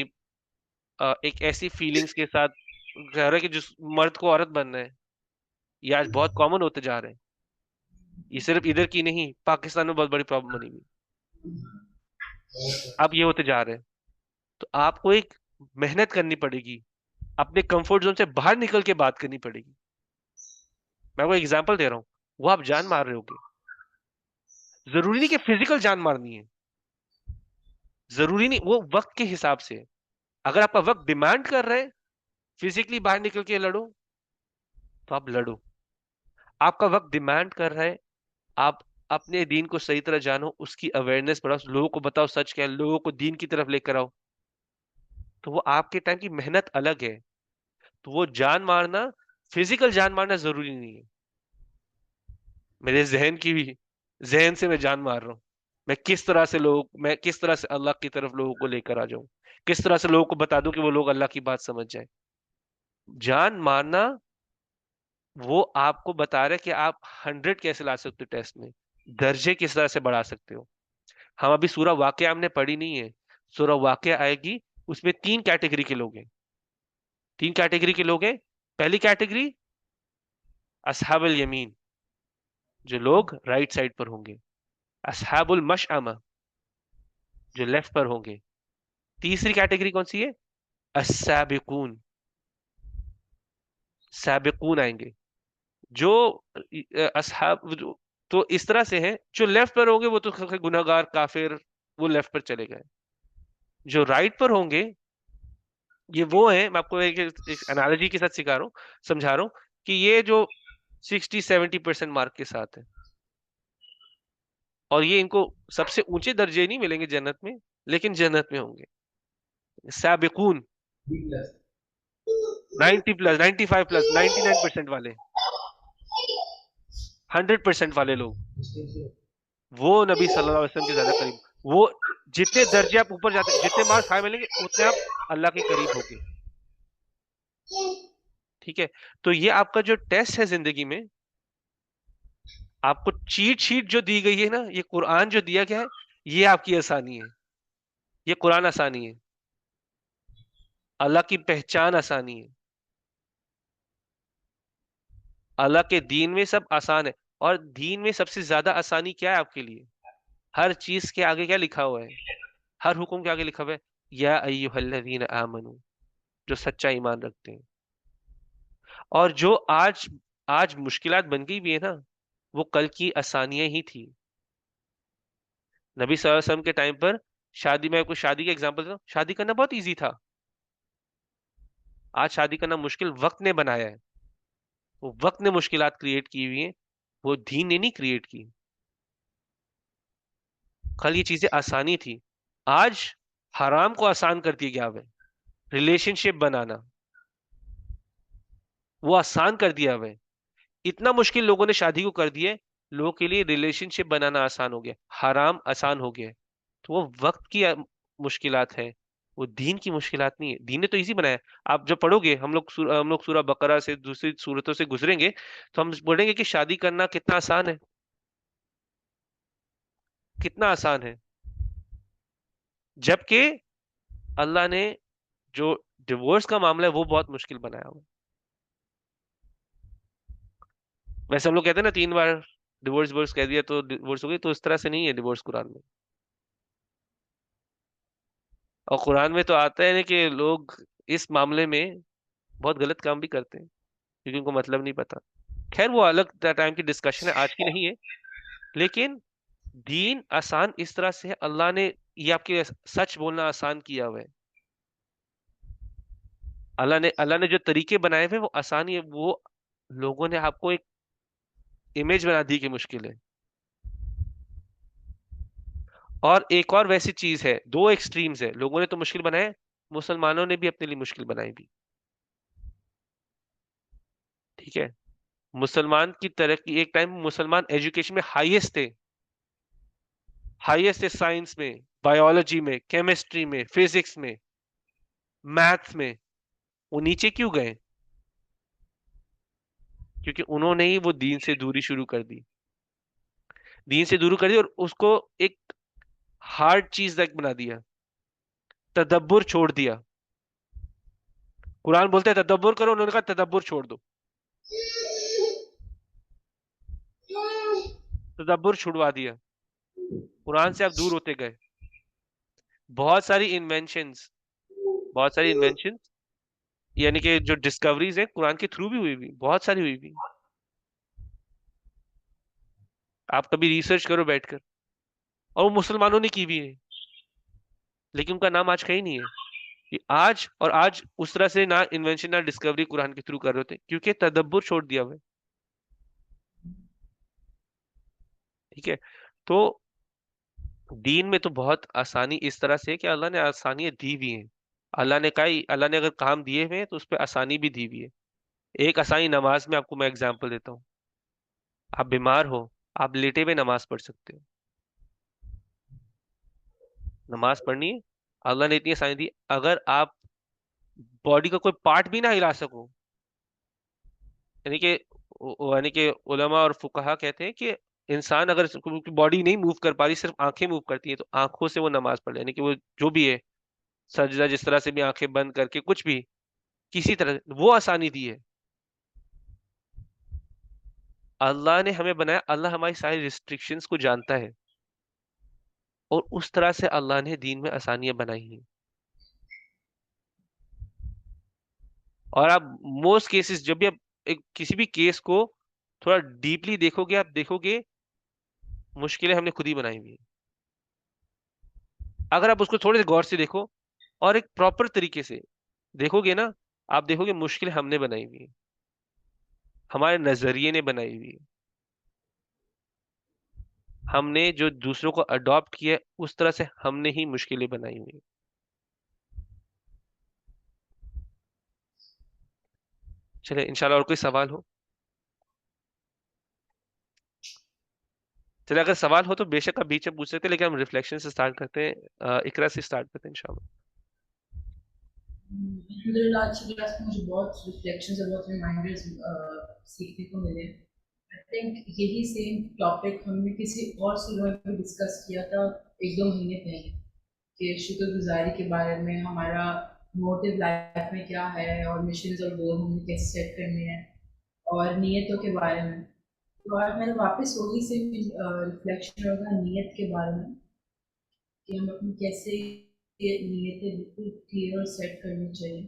एक ऐसी फीलिंग्स के साथ कह रहा है कि जिस मर्द को औरत बनना है, ये आज बहुत कॉमन होते जा रहे हैं, ये सिर्फ इधर की नहीं, पाकिस्तान में बहुत बड़ी प्रॉब्लम बनी हुई, अब ये होते जा रहे हैं। तो आपको एक मेहनत करनी पड़ेगी, अपने कंफर्ट जोन से बाहर निकल के बात करनी पड़ेगी। मैं वो एग्जांपल दे रहा हूँ, वो आप जान मार रहे होगे, जरूरी नहीं कि फिजिकल जान मारनी है, जरूरी नहीं, वो वक्त के हिसाब से है। अगर आपका वक्त डिमांड कर रहा है फिजिकली बाहर निकल के लड़ो, तो आप लड़ो। आपका वक्त डिमांड कर रहा है आप अपने दीन को सही तरह जानो, उसकी अवेयरनेस बढ़ाओ, लोगों को बताओ सच क्या है, लोगों को दीन की तरफ लेकर आओ, तो वो आपके टाइम की मेहनत अलग है। तो वो जान मारना, फिजिकल जान मारना जरूरी नहीं है। मेरे जहन की भी, जहन से मैं जान मार रहा हूँ, मैं किस तरह से अल्लाह की तरफ लोगों को लेकर आ जाऊं, किस तरह से लोगों को बता दूं कि वो लोग अल्लाह की बात समझ जाए। जान मारना वो आपको बता रहा है कि आप 100 कैसे ला सकते हो, टेस्ट में दर्जे किस तरह से बढ़ा सकते हो। हम अभी सूरह वाक़िया हमने पढ़ी नहीं है, सूरह वाक़िया आएगी, उसमें 3 कैटेगरी के लोग हैं, 3 कैटेगरी के लोग हैं। पहली कैटेगरी असहाबुल यमीन, जो लोग राइट साइड पर होंगे, असहाबुल मशअमा, जो लेफ्ट पर होंगे। तीसरी कैटेगरी कौन सी है, अस्साबिकून, साबिकून आएंगे, जो असहाब तो इस तरह से हैं, जो लेफ्ट पर होंगे वो तो गुनहगार काफिर, वो लेफ्ट पर चले गए। जो राइट पर होंगे, ये वो हैं, मैं आपको एक एनालॉजी के साथ सिखा रहा हूँ, समझा रहा हूँ, कि ये जो 60-70% मार्क के साथ है, और ये इनको सबसे ऊंचे दर्जे नहीं मिलेंगे जन्नत में, लेकिन जन्नत में होंगे। साबिकून, 90+, 95+, 99% वाले, 100% वाले लोग, वो नबी सल्लल्लाहु अलैहि वसल्लम के ज्यादा करीब। वो जितने दर्जे आप ऊपर जाते, जितने मार्क्स हाई मिलेंगे, उतने आप अल्लाह के करीब होगे। ठीक है, तो ये आपका जो टेस्ट है जिंदगी में, आपको चीट शीट जो दी गई है ना, ये कुरान जो दिया गया है, ये आपकी आसानी है, ये कुरान आसानी है, अल्लाह की पहचान आसानी है, अल्लाह के दीन में सब आसान है। और दीन में सबसे ज्यादा आसानी क्या है आपके लिए, हर चीज के आगे क्या लिखा हुआ है, हर हुक्म के आगे लिखा हुआ है, या अय्युहल्लज़ीना आमनू, जो सच्चा ईमान रखते हैं। और जो आज आज मुश्किलात बन गई भी है ना, वो कल की आसानियां ही थी। नबी सल्लल्लाहु अलैहि वसल्लम के टाइम पर शादी, मैं आपको शादी का एग्जांपल देता हूँ, शादी करना बहुत इजी था। आज शादी करना मुश्किल वक्त ने बनाया है, वो वक्त ने मुश्किलात क्रिएट की हुई है, वो दीन ने नहीं क्रिएट की। कल ये चीजें आसानी थी, आज हराम को आसान कर दिया गया है। रिलेशनशिप बनाना वो आसान कर दिया है, इतना मुश्किल लोगों ने शादी को कर दिया है, लोगों के लिए रिलेशनशिप बनाना आसान हो गया, हराम आसान हो गया। तो वो वक्त की मुश्किलात है, वो दीन की मुश्किलात नहीं है। दीन ने तो इजी बनाया है। आप जब पढ़ोगे, हम लोग सूरह बकरा से दूसरी सूरतों से गुजरेंगे, तो हम बोलेंगे कि शादी करना कितना आसान है, कितना आसान है, जबकि अल्लाह ने जो डिवोर्स का मामला है वो बहुत मुश्किल बनाया हुआ है। वैसे हम लोग कहते हैं ना 3 बार डिवोर्स डिवोर्स कह दिया तो डिवोर्स हो गई, तो इस तरह से नहीं है डिवोर्स कुरान में। और कुरान में तो आता है ना कि लोग इस मामले में बहुत गलत काम भी करते हैं क्योंकि उनको मतलब नहीं पता। खैर वो अलग टाइम की डिस्कशन है, आज की नहीं है। लेकिन दीन आसान इस तरह से है, अल्लाह ने ये आपके सच बोलना आसान किया हुआ है। अल्लाह ने जो तरीके बनाए हुए वो आसान ही है, वो लोगों ने आपको एक इमेज बना दी कि मुश्किल है। और एक और वैसी चीज है, दो एक्सट्रीम्स है, लोगों ने तो मुश्किल बनाए, मुसलमानों ने भी अपने लिए मुश्किल बनाई भी। ठीक है, मुसलमान की तरक्की, एक टाइम मुसलमान एजुकेशन में हाईएस्ट थे साइंस में, बायोलॉजी में, केमिस्ट्री में, फिजिक्स में, मैथ्स में। वो नीचे क्यों गए? क्योंकि उन्होंने ही वो दीन से दूरी शुरू कर दी, दीन से दूरी कर दी और उसको एक हार्ड चीज तक बना दिया, तदब्बुर छोड़ दिया। कुरान बोलते हैं तदब्बुर करो, उन्होंने कहा तदब्बुर छोड़ दो, तदब्बुर छुड़वा दिया, कुरान से आप दूर होते गए। बहुत सारी इन्वेंशंस, बहुत सारी इन्वेंशंस, यानी कि जो डिस्कवरीज है कुरान के थ्रू भी हुई भी, बहुत सारी हुई भी। आप कभी रिसर्च करो बैठकर, और वो मुसलमानों ने की भी है, लेकिन उनका नाम आज कहीं नहीं है। कि आज, और आज उस तरह से ना इन्वेंशन ना डिस्कवरी कुरान के थ्रू कर रहे होते क्योंकि तदब्बुर छोड़ दिया हुआ है। ठीक है, तो दीन में तो बहुत आसानी इस तरह से है कि अल्लाह ने आसानियां दी भी हैं। अल्लाह ने अगर काम दिए हुए हैं तो उस पर आसानी भी दी हुई है। एक आसानी नमाज में आपको मैं एग्जांपल देता हूँ। आप बीमार हो, आप लेटे हुए नमाज पढ़ सकते हो। नमाज पढ़नी है, अल्लाह ने इतनी आसानी दी। अगर आप बॉडी का कोई पार्ट भी ना हिला सको, यानी कि उलमा और फुकहा कहते हैं कि इंसान अगर बॉडी नहीं मूव कर पा रही, सिर्फ आंखें मूव करती है, तो आंखों से वो नमाज पढ़ ले, यानी कि वो जो भी है, सजदा जिस तरह से भी आंखें बंद करके कुछ भी, किसी तरह वो आसानी दी है। अल्लाह ने हमें बनाया, अल्लाह हमारी सारी रिस्ट्रिक्शंस को जानता है, और उस तरह से अल्लाह ने दीन में आसानियां बनाई हैं। और आप मोस्ट केसेस, जब भी आप एक किसी भी केस को थोड़ा डीपली देखोगे, आप देखोगे मुश्किलें हमने खुद ही बनाई हुई हैं। अगर आप उसको थोड़े से गौर से देखो और एक प्रॉपर तरीके से देखोगे ना, आप देखोगे मुश्किलें हमने बनाई हुई है, हमारे नजरिए ने बनाई हुई है। हमने जो दूसरों को अडॉप्ट किया है, उस तरह से हमने ही मुश्किलें बनाई हुई है। चले इंशाल्लाह, और कोई सवाल हो? चले अगर सवाल हो तो बेशक आप बीच में पूछ सकते हैं, लेकिन हम रिफ्लेक्शन से स्टार्ट करते हैं। इकरा से स्टार्ट करते हैं इंशाल्लाह। अल्हम्दुलिल्लाह अच्छी क्लास में मुझे बहुत रिफ्लेक्शंस और बहुत रिमाइंडर्स सीखने को मिले। आई थिंक यही सेम टॉपिक हमने किसी और सूरह में भी डिस्कस किया था 1-2 महीने पहले, कि शुक्रगुजारी के बारे में, हमारा मोटिव लाइफ में क्या है और मिशन और गोल हमें कैसे सेट करने हैं, और नीयतों के बारे में। तो आज मैंने वापस वही से रिफ्लेक्शन होगा नीयत के बारे में, कि हम अपनी कैसे ये नीयतें बिल्कुल क्लियर और सेट करनी चाहिए।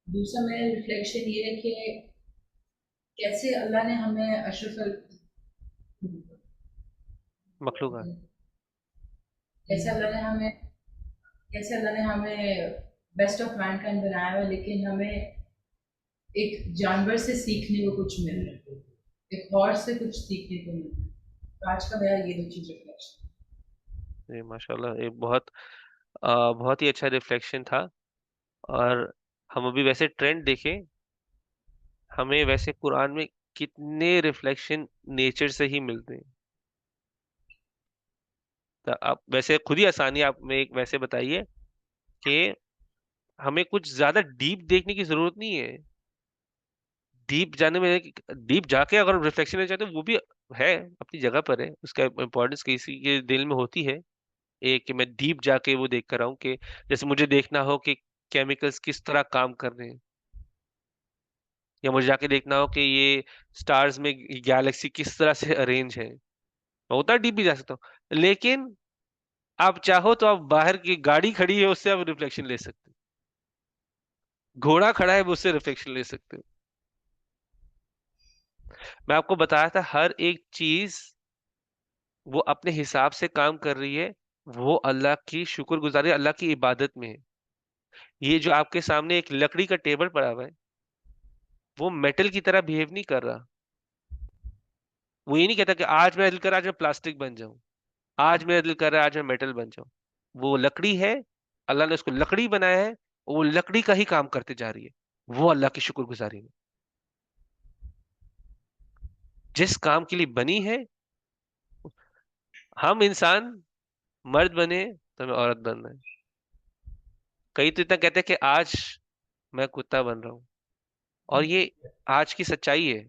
दूसरा मेरा रिफ्लेक्शन ये है कि कैसे अल्लाह ने हमें अशरफल, मखलूक। कैसे अल्लाह ने हमें कैसे अल्लाह ने हमें बेस्ट ऑफ मैनकाइंड बनाया हुआ है, लेकिन हमें एक जानवर से सीखने को कुछ मिल रहा है, एक हॉर्स से कुछ सीखने को मिल रहा है। तो आज का मेरा ये दो चीज रिफ्लेक्शन। ये माशाल्लाह, ये बहुत ही अच्छा रिफ्लेक्शन था। और हम अभी वैसे ट्रेंड देखें, हमें वैसे कुरान में कितने रिफ्लेक्शन नेचर से ही मिलते हैं। तो आप वैसे खुद ही आसानी आप में एक वैसे बताइए कि हमें कुछ ज्यादा डीप देखने की जरूरत नहीं है। डीप जाने में, डीप जाके अगर रिफ्लेक्शन लेना चाहते हैं वो भी है, अपनी जगह पर है, उसका इम्पोर्टेंस किसी के दिल में होती है। एक कि मैं डीप जाके वो देख कर आऊं, कि जैसे मुझे देखना हो कि केमिकल्स किस तरह काम कर रहे हैं, या मुझे जाके देखना हो कि ये स्टार्स में गैलेक्सी किस तरह से अरेंज है। मैं उतना डीप भी जा सकता हूँ, लेकिन आप चाहो तो आप बाहर की गाड़ी खड़ी है उससे आप रिफ्लेक्शन ले सकते घोड़ा खड़ा है, वो उससे रिफ्लेक्शन ले सकते हो। मैं आपको बताया था हर एक चीज वो अपने हिसाब से काम कर रही है, वो अल्लाह की शुक्रगुजारी, अल्लाह की इबादत में है। ये जो आपके सामने एक लकड़ी का टेबल पड़ा हुआ है, वो मेटल की तरह बिहेव नहीं कर रहा। वो ये नहीं कहता कि आज मेरा दिल कर रहा है आज मैं प्लास्टिक बन जाऊं, आज मेरा दिल कर रहा है आज मैं मेटल बन जाऊं। वो लकड़ी है, अल्लाह ने उसको लकड़ी बनाया है, वो लकड़ी का ही काम करते जा रही है। वो अल्लाह की शुक्रगुजारी में जिस काम के लिए बनी है। हम इंसान मर्द बने तो हमें औरत बनना है। कई तो इतना कहते हैं कि आज मैं कुत्ता बन रहा हूं, और ये आज की सच्चाई है।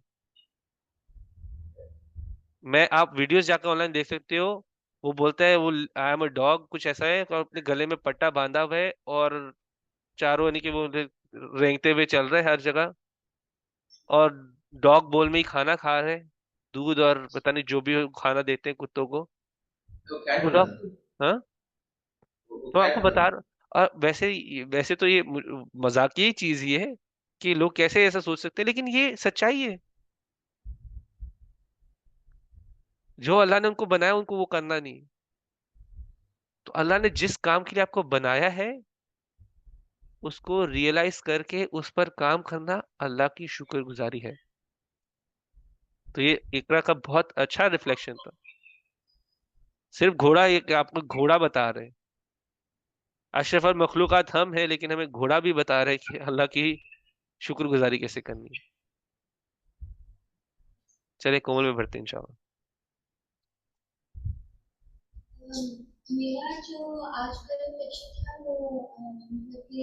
मैं आप वीडियोस जाकर ऑनलाइन देख सकते हो। वो बोलता है वो आई एम अ डॉग, कुछ ऐसा है, और अपने गले में पट्टा बांधा हुआ है, और चारों यानी कि वो रेंगते हुए चल रहे हैं हर जगह, और डॉग बोल में ही खाना खा रहे हैं, दूध और पता नहीं जो भी खाना देते हैं कुत्तों को। तो कैट वो बना डॉग, था हाँ, वो तो आपको कैट बता बना। रहा। और वैसे तो ये मजाकिया चीज ये है कि लोग कैसे ऐसा सोच सकते हैं, लेकिन ये सच्चाई है। जो अल्लाह ने उनको बनाया उनको वो करना नहीं। तो अल्लाह ने जिस काम के लिए आपको बनाया है, उसको रियलाइज करके उस पर काम करना अल्लाह की शुक्रगुजारी है। तो ये इकरा का बहुत अच्छा रिफ्लेक्शन था। सिर्फ घोड़ा, ये आपको घोड़ा बता रहे हैं, अशरफ मखलूकात हम हैं, लेकिन हमें घोड़ा भी बता रहे हैं कि अल्लाह की शुक्रगुजारी कैसे करनी है। चले कोमल में भरते हैं इंशाल्लाह। मेरा जो आज का रिफ्लेक्शन था वो मतलब कि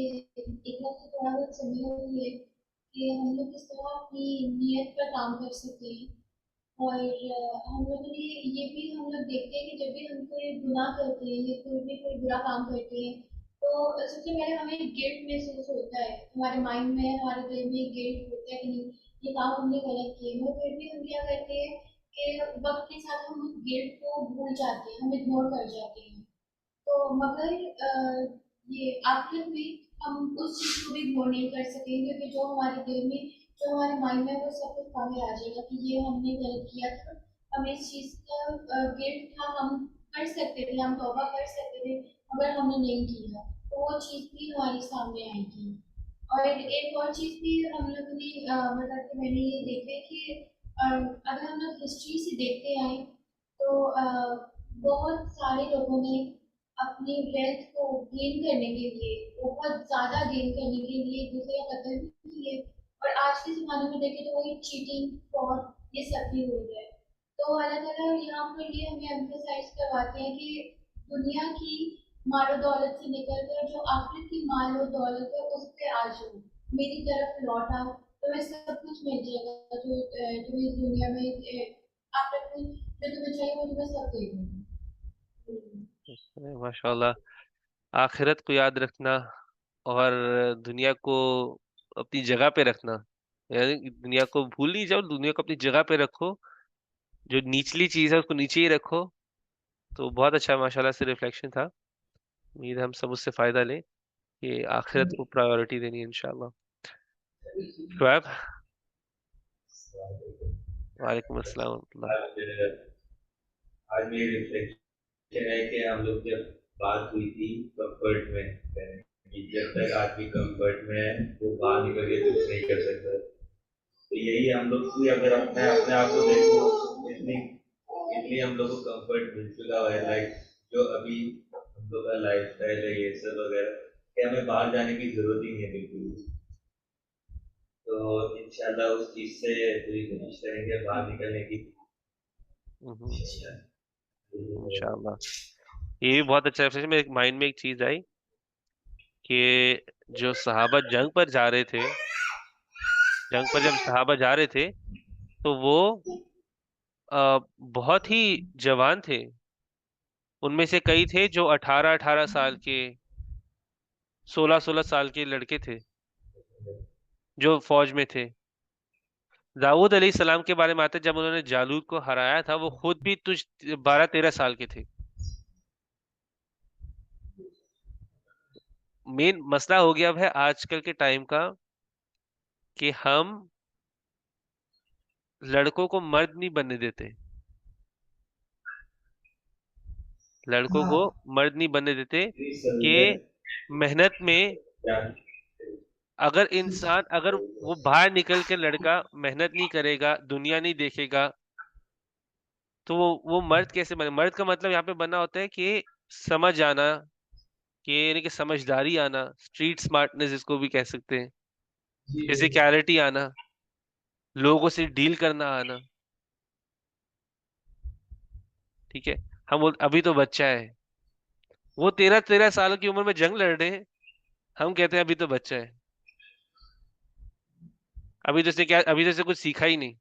एक बार तो थोड़ा बहुत समझ हुई है कि हम लोग किस तरह अपनी नीयत पर काम कर सकते हैं। और हम लोगों ने ये भी हम लोग देखते हैं कि जब भी हम कोई गुनाह करते हैं या कोई भी कोई बुरा काम करते हैं तो सबसे पहले हमें गिल्ट महसूस होता है, हमारे माइंड में हमारे दिल में गिल्ट होता है कि नहीं ये काम हमने गलत किए, मगर फिर भी हम क्या करते हैं कि वक्त के साथ हम उस गिल्ट को भूल जाते हैं, हम इग्नोर कर जाते हैं। तो मगर ये आखिर में हम उस चीज़ को भी इग्नोर नहीं कर सकेंगे क्योंकि जो हमारे दिल में जो हमारे माइंड में वो सब कुछ बाहर आ जाएगा कि ये हमने गलत किया था, हमें इस चीज़ का गिल्ट था, हम कर सकते थे, हम तौबा कर सकते थे मगर हमने नहीं किया, तो वो चीज़ भी हमारे सामने आएगी। और एक और चीज़ भी हम लोगों ने मतलब कि मैंने ये देखा है कि अगर हम लोग हिस्ट्री से देखते आए तो बहुत सारे लोगों ने अपनी वेल्थ को गेन करने के लिए, बहुत ज़्यादा गेन करने के लिए एक दूसरे का कत्ल भी किए। और आज के ज़माने में देखें तो वही चीटिंग, फ्रॉड, ये सब भी हो गया है। तो अल्लाह ताला यहाँ पर ये हमें एम्फसाइज करवाते हैं कि दुनिया की मालो दौलत से निकल कर जो आखिरत की मालो दौलत है उस पे आ जाओ, मेरी तरफ लौट आओ, तुम्हें सब कुछ मिल जाएगा जो तुम्हें इस दुनिया में आखिरत में जो तुम्हें चाहिए वो तुम्हें सब दे दूंगी। माशाल्लाह। आखिरत को याद रखना और दुनिया को अपनी जगह पे रखना, यानी दुनिया को भूल नहीं जाओ, दुनिया को अपनी जगह पे रखो। जो निचली चीज है उसको नीचे ही रखो। तो बहुत अच्छा माशाल्लाह से रिफ्लेक्शन था। उम्मीद है हम सब उससे फायदा लें कि आखिरत को प्रायोरिटी देनी है इंशाल्लाह। शुएब, वालेकुम अस्सलाम व रहमतुल्लाह। आज मेरी रिफ्लेक्शन है कि हम लोग जब बात हुई थी कंफर्ट में, कि जब तक आदमी कंफर्ट में है वो बाहर निकल के कुछ नहीं कर सकता। तो यही हम लोग की अगर अपने अपने आप को देखो, इतनी इतनी हम लोग को कंफर्ट मिल चुका है, लाइक जो अभी हम लोग का लाइफ स्टाइल है ये सब वगैरह, कि हमें बाहर जाने की जरूरत ही नहीं है बिल्कुल भी। तो इंशाल्लाह उस चीज से पूरी कोशिश करेंगे बाहर निकलने की। हम्म, इंशाल्लाह। ये भी बहुत अच्छा रिफ्लेक्शन। मेरे माइंड में एक चीज आई कि जो सहाबा जंग पर जा रहे थे, जंग पर जब सहाबा जा रहे थे तो वो बहुत ही जवान थे। उनमें से कई थे जो 18-18 साल के, 16-16 साल के लड़के थे जो फौज में थे। दाऊद अलैहिस्सलाम के बारे में आता है, जब उन्होंने जालूत को हराया था वो खुद भी तुझ 12-13 साल के थे। मेन मसला हो गया अब है आजकल के टाइम का कि हम लड़कों को मर्द नहीं बनने देते, लड़कों को हाँ मर्द नहीं बनने देते ये कि सर मेहनत में क्या अगर वो बाहर निकल के लड़का मेहनत नहीं करेगा, दुनिया नहीं देखेगा, तो वो मर्द कैसे बने? मर्द का मतलब यहाँ पे बनना होता है कि समझ आना, कि यानी कि समझदारी आना, स्ट्रीट स्मार्टनेस जिसको भी कह सकते हैं, जी फिजिकैलिटी आना, लोगों से डील करना आना। ठीक है, हम बोल अभी तो बच्चा है, वो 13 साल की उम्र में जंग लड़ रहे हैं, हम कहते हैं अभी तो बच्चा है, अभी तो इसने कुछ सीखा ही नहीं।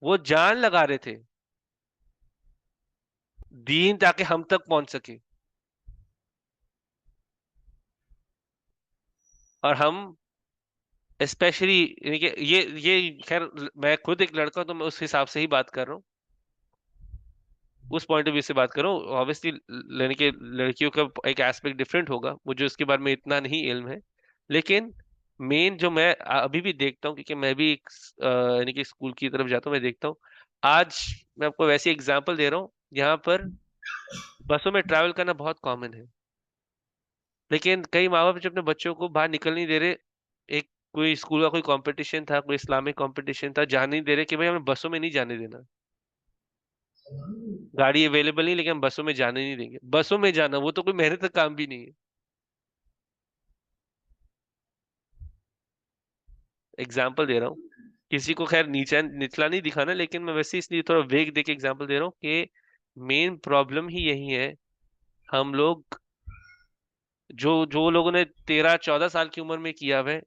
वो जान लगा रहे थे दीन ताकि हम तक पहुंच सके, और हम स्पेशली ये खैर मैं खुद एक लड़का हूं तो मैं उस हिसाब से ही बात कर रहा हूँ, उस पॉइंट ऑफ व्यू से बात कर रहा हूँ। ऑब्वियसली यानी कि लड़कियों का एक एस्पेक्ट डिफरेंट होगा, मुझे उसके बारे में इतना नहीं इल्म है, लेकिन मेन जो मैं अभी भी देखता हूँ, क्योंकि मैं भी एक यानी कि स्कूल की तरफ जाता हूँ, मैं देखता हूँ आज, मैं आपको वैसी एग्जांपल दे रहा हूँ, यहाँ पर बसों में ट्रैवल करना बहुत कॉमन है, लेकिन कई माँ बाप जो अपने बच्चों को बाहर निकल नहीं दे रहे, एक कोई स्कूल का कोई कंपटीशन था, कोई इस्लामिक कंपटीशन था, जाने नहीं दे रहे कि भाई हमें बसों में नहीं जाने देना, गाड़ी अवेलेबल नहीं लेकिन हम बसों में जाने नहीं देंगे। बसों में जाना वो तो कोई मेहनत का काम भी नहीं है। एग्जाम्पल दे रहा हूँ, किसी को खैर नीचा निचला नहीं दिखाना, लेकिन मैं वैसे इसलिए थोड़ा वेग दे के एग्जाम्पल दे रहा हूँ कि मेन प्रॉब्लम ही यही है। हम लोग जो जो लोगों ने 13-14 साल की उम्र में किया हुआ है,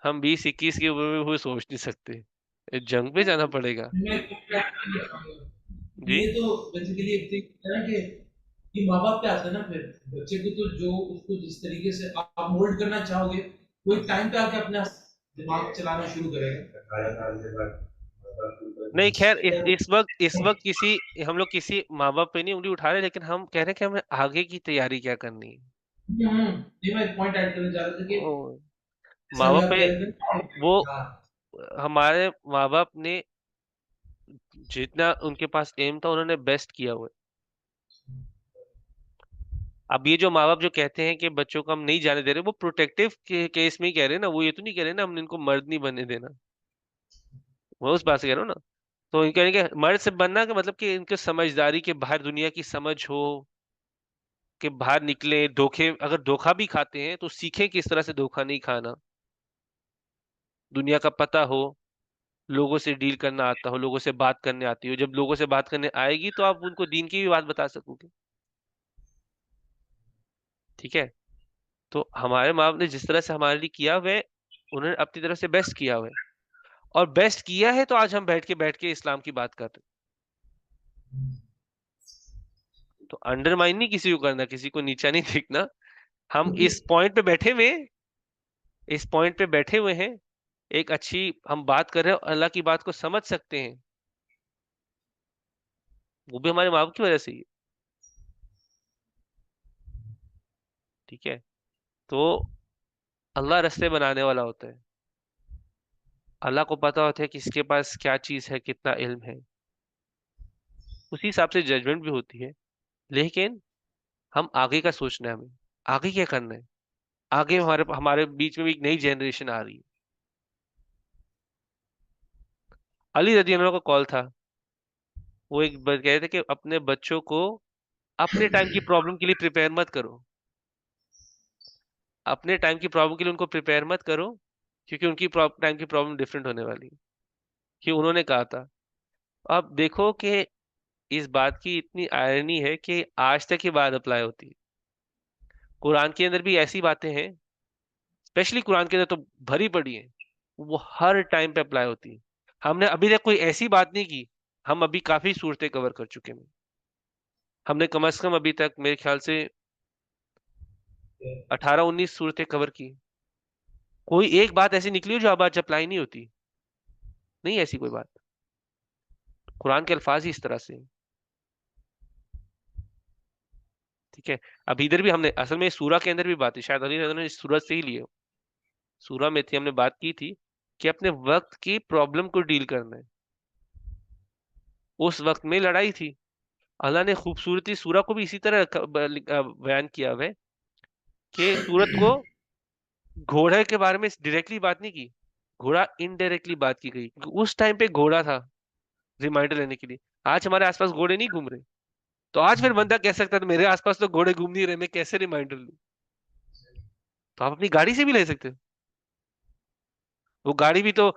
हम 20-21 की उम्र में वो सोच नहीं सकते, जंग पे जाना पड़ेगा। मैं जी। ये तो बेसिकली एक चीज है ना कि माँ बाप क्या आता है ना, फिर बच्चे को तो जो उसको जिस तरीके से आप मोल्ड करना चाहोगे, वो एक टाइम पे आके अपना दिमाग चलाना शुरू करेगा। 18 साल के बाद मतलब नहीं खैर, तो इस वक्त किसी हम लोग किसी माँ बाप पे नहीं उंगली उठा रहे, लेकिन हम कह रहे हैं कि हमें आगे की तैयारी क्या करनी है। ये मैं एक पॉइंट ऐड करना चाह रहा था कि ओ, जैसे माँ अभी बाप आप पे कह रहे थे वो हाँ हमारे माँ बाप ने जितना उनके पास एम था उन्होंने बेस्ट किया हुआ है। अब ये जो माँ बाप जो कहते हैं कि बच्चों को हम नहीं जाने दे रहे, वो प्रोटेक्टिव के केस में ही कह रहे हैं ना, वो ये तो नहीं कह रहे ना हम इनको मर्द नहीं बनने देना, मैं उस बात से कह रहा हूँ ना। तो इनके यानी कि मर्द से बनना का मतलब कि इनके समझदारी के बाहर दुनिया की समझ हो, कि बाहर निकले, धोखे अगर धोखा भी खाते हैं तो सीखें किस तरह से धोखा नहीं खाना, दुनिया का पता हो, लोगों से डील करना आता हो, लोगों से बात करने आती हो, जब लोगों से बात करने आएगी तो आप उनको दीन की भी बात बता सकोगे। ठीक है, तो हमारे माँ बाप ने जिस तरह से हमारे लिए किया हुआ है, उन्होंने अपनी तरफ से बेस्ट किया हुआ है, और बेस्ट किया है तो आज हम बैठ के इस्लाम की बात कर रहे हैं। तो अंडरमाइन नहीं किसी को करना, किसी को नीचा नहीं देखना, हम क्योंकि इस पॉइंट पे बैठे हुए हैं, इस पॉइंट पे बैठे हुए हैं, एक अच्छी हम बात कर रहे हैं और अल्लाह की बात को समझ सकते हैं, वो भी हमारे माँ बाप की वजह से ही है। ठीक है, तो अल्लाह रास्ते बनाने वाला होता है, अल्लाह को पता होता है किसके पास क्या चीज है, कितना इल्म है, उसी हिसाब से जजमेंट भी होती है। लेकिन हम आगे का सोचना है, हमें आगे क्या करना है, आगे हमारे हमारे बीच में भी एक नई जनरेशन आ रही है। अली रजी अल्लाह का कॉल था, वो एक बार कह रहे थे कि अपने बच्चों को अपने टाइम की प्रॉब्लम के लिए प्रिपेयर मत करो, अपने टाइम की प्रॉब्लम के लिए उनको प्रिपेयर मत करो, क्योंकि उनकी टाइम की प्रॉब्लम डिफरेंट होने वाली है। कि उन्होंने कहा था, अब देखो कि इस बात की इतनी आयरनी है कि आज तक ये बात अप्लाई होती है, कुरान के अंदर भी ऐसी बातें हैं, स्पेशली कुरान के अंदर तो भरी पड़ी है, वो हर टाइम पे अप्लाई होती है। हमने अभी तक कोई ऐसी बात नहीं की, हम अभी काफी सूरतें कवर कर चुके हैं, हमने कम से कम अभी तक मेरे ख्याल से 18-19 सूरतें कवर की। कोई एक बात ऐसी निकली हो जो अब आज अप्लाई नहीं होती? नहीं ऐसी कोई बात, कुरान के अल्फाज ही इस तरह से हैं। ठीक है। अब इधर भी हमने असल में सूरा के अंदर भी बात है, शायद अली ने इस सूरत से ही लिए हो। सूरा में थी, हमने बात की थी कि अपने वक्त की प्रॉब्लम को डील करना है। उस वक्त में लड़ाई थी, अल्लाह ने खूबसूरती सूरा को भी इसी तरह बयान किया हुआ है कि सूरत को घोड़े के बारे में डायरेक्टली बात नहीं की, घोड़ा इनडायरेक्टली बात की गई, क्योंकि उस टाइम पे घोड़ा था रिमाइंडर लेने के लिए। आज हमारे आसपास घोड़े नहीं घूम रहे, तो आज फिर बंदा कह सकता है तो मेरे आसपास तो घोड़े घूम नहीं रहे, मैं कैसे रिमाइंडर लूं? तो आप अपनी गाड़ी से भी ले सकते हो। वो गाड़ी भी तो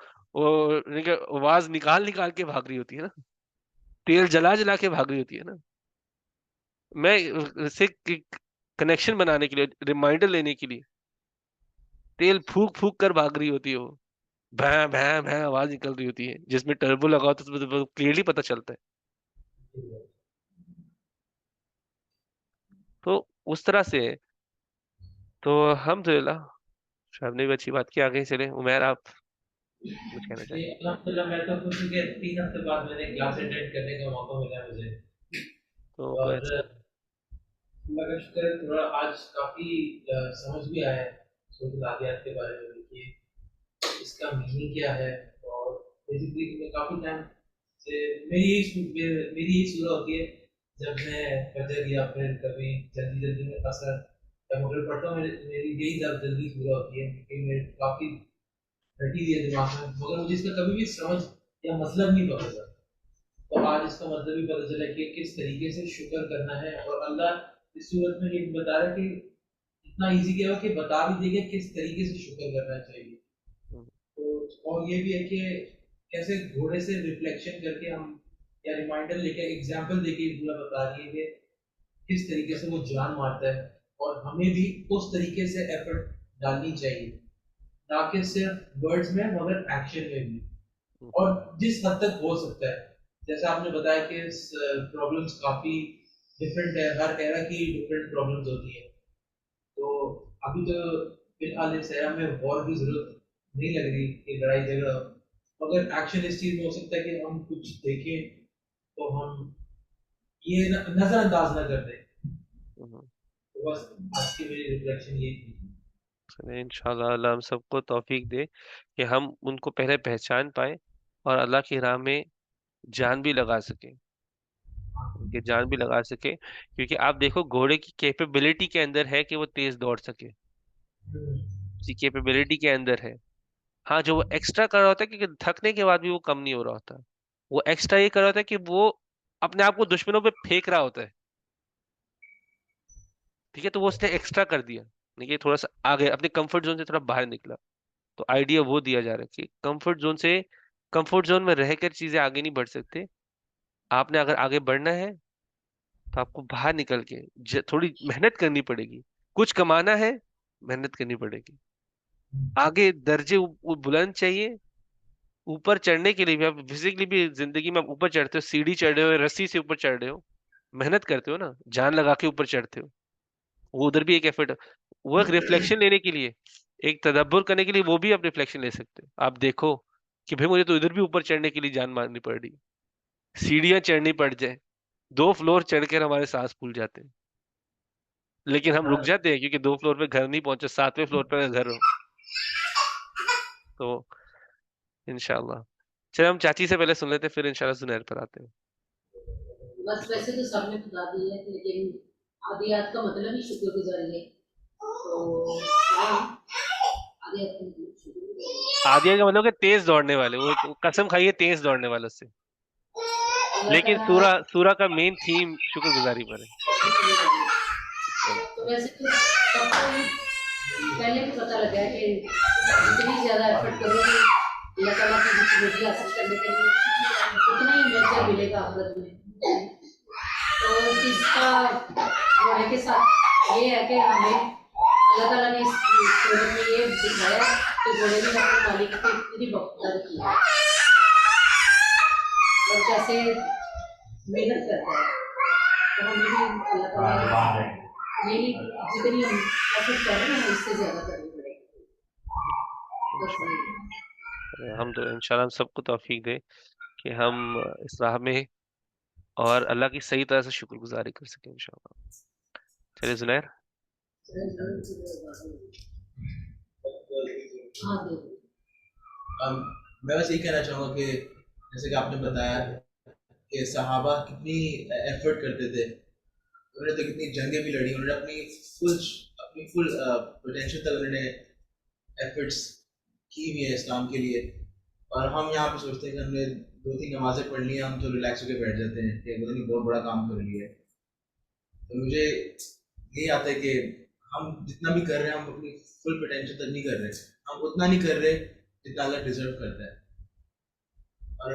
आवाज निकाल निकाल के भाग रही होती है ना, तेल जला जला के भाग रही होती है ना। मैं से कनेक्शन बनाने के लिए, रिमाइंडर लेने के लिए तेल फूक फूक कर भाग रही होती है वो, भैं भैं भैं आवाज निकल रही होती है, जिसमें टर्बो लगा होता है तो क्लियरली पता चलता है। तो उस तरह से है। तो अल्हम्दुलिल्लाह, शायद ने भी अच्छी बात की। आगे चले, उमैर आप कुछ कहना जी, चाहेंगे? अल्हम्दुलिल्लाह मैं तो खुश हूँ कि 3 हफ्ते बाद मैंने क्लास अटेंड करने का मौका मिला मुझे। तो कोई और अच्छा। अल्लाह का शुक्र है, थोड़ा आज काफ़ी समझ भी आया है सूरत आदियात के बारे में कि इसका मीनिंग क्या है। और बेसिकली मैं काफ़ी टाइम से मेरी यही सूरत होती है, जब मैं फजर या फिर कभी जल्दी जल्दी में असर या मगरिब पढ़ता हूँ, मेरी यही जल्दी सूरत होती है, क्योंकि मेरे काफ़ी रटी हुई है दिमाग में, मगर मुझे इसका कभी भी समझ या मतलब नहीं पता था। तो आज इसका मतलब भी पता चला कि किस तरीके से शुक्र करना है। और अल्लाह इस सूरत में ये बता रहा है कि इतना इजी किया हुआ कि बता भी देगा किस तरीके से शुक्र करना चाहिए। हम्म, तो और ये भी है कि कैसे घोड़े से रिफ्लेक्शन करके हम या रिमाइंडर लेके एग्जाम्पल देके पूरा बता रही है कि किस तरीके से वो जान मारता है, और हमें भी उस तरीके से एफर्ट डालनी चाहिए, ना कि सिर्फ वर्ड्स में मगर एक्शन में भी। और हम्म, जिस हद तक हो सकता है, जैसे आपने बताया कि प्रॉब्लम्स काफी डिफरेंट है, हर एरा की डिफरेंट प्रॉब्लम्स होती है। तो अभी तो फिलहाल इस एरा में वॉर की जरूरत नहीं लग रही कि लड़ाई झगड़ा हो, मगर एक्शन इस चीज में हो सकता है कि हम कुछ देखें तो हम ये नजरअंदाज ना कर दें। हम्म। तो बस आज की मेरी रिफ्लेक्शन ये थी। चलिए, इंशाल्लाह अल्लाह हम सबको तौफीक दे कि हम उनको पहले पहचान पाए और अल्लाह की राह में जान भी लगा सके, उनकी जान भी लगा सके, क्योंकि आप देखो घोड़े की कैपेबिलिटी के अंदर है कि वो तेज दौड़ सके, उसकी कैपेबिलिटी के अंदर है। हाँ, जो वो एक्स्ट्रा कर रहा होता है, क्योंकि थकने के बाद भी वो कम नहीं हो रहा होता, वो एक्स्ट्रा ये कर रहा होता है कि वो अपने आप को दुश्मनों पे फेंक रहा होता है। ठीक है, तो वो उसने एक्स्ट्रा कर दिया, देखिए थोड़ा सा आगे अपने कंफर्ट जोन से थोड़ा बाहर निकला। तो आइडिया वो दिया जा रहा है कि कंफर्ट जोन में रहकर चीजें आगे नहीं बढ़ सकते। आपने अगर आगे बढ़ना है तो आपको बाहर निकल के थोड़ी मेहनत करनी पड़ेगी। कुछ कमाना है, मेहनत करनी पड़ेगी। आगे दर्जे बुलंद चाहिए, ऊपर चढ़ने के लिए भी आप फिजिकली भी जिंदगी में आप ऊपर चढ़ते हो, सीढ़ी चढ़ रहे हो, रस्सी से ऊपर चढ़ रहे हो, मेहनत करते हो ना, जान लगा के ऊपर चढ़ते हो, वो उधर भी एक एफर्ट। वो एक रिफ्लेक्शन लेने के लिए, एक तदब्बर करने के लिए, वो भी आप रिफ्लेक्शन ले सकते हो। आप देखो कि भाई मुझे तो इधर भी ऊपर चढ़ने के लिए जान मारनी पड़ रही, सीढ़ियां चढ़नी पड़ जाए, 2 फ्लोर चढ़कर हमारे सांस फूल जाते हैं, लेकिन हम रुक जाते हैं क्योंकि 2 फ्लोर पे घर नहीं पहुंचे, 7वें फ्लोर पे घर हो। तो इंशाल्लाह, चलो हम चाची से पहले सुन लेते हैं, फिर इंशाल्लाह जुनैर पर आते हैं। बस वैसे तो सबने बता दी है, लेकिन आदियात का मतलब ही शुक्रगुजारी है। तो हाँ, आदियात का मतलब शुक्रगुजारी। आदिया का मतलब कि तेज दौड़ने वाले, वो कसम खाइए तेज दौड़ने वालों से। अल्लाह लेकिन ताला सूरा सूरा का मेन थीम शुक्रगुजारी पर है। चलो। तो वैसे तो सबको पहले भी पता लगा है कि जितनी ज़्यादा एफर्ट करोगे अल्लाह ताला की खुशबूदी हासिल करने के लिए, उतना ही मर्जा मिलेगा आखिरत में। तो इसका घोड़े के साथ ये है कि हमें अल्लाह ताला ने इस सूरत में ये दिखाया कि घोड़े ने अपने मालिक की इतनी वफादारी की है और कैसे मेहनत करता है। तो हमें भी अल्लाह ताला यही जितनी हम एफर्ट कर रहे हैं उससे ज़्यादा करनी पड़ेगी। बस यही। हम तो इंशाल्लाह हम सबको तौफीक दे कि हम इस राह में और अल्लाह की सही तरह से शुक्रगुजारी कर सकें इंशाल्लाह। चलिए जुनैर। हाँ दे दो। मैं बस यही कहना चाहूँगा कि जैसे कि आपने बताया कि सहाबा कितनी एफर्ट करते थे, उन्होंने तो कितनी जंगें भी लड़ी, उन्होंने अपनी फुल पोटेंशियल तक उन्होंने एफर्ट्स की भी है इस्लाम के लिए। और हम यहाँ पे सोचते हैं कि हमने 2-3 नमाजें पढ़ ली हैं, हम तो रिलैक्स होकर बैठ जाते हैं कि पता नहीं बहुत बड़ा काम कर लिया है। तो मुझे यही आता है कि हम जितना भी कर रहे हैं हम अपनी फुल पोटेंशियल तक नहीं कर रहे, हम उतना नहीं कर रहे जितना अल्लाह डिजर्व करता है। और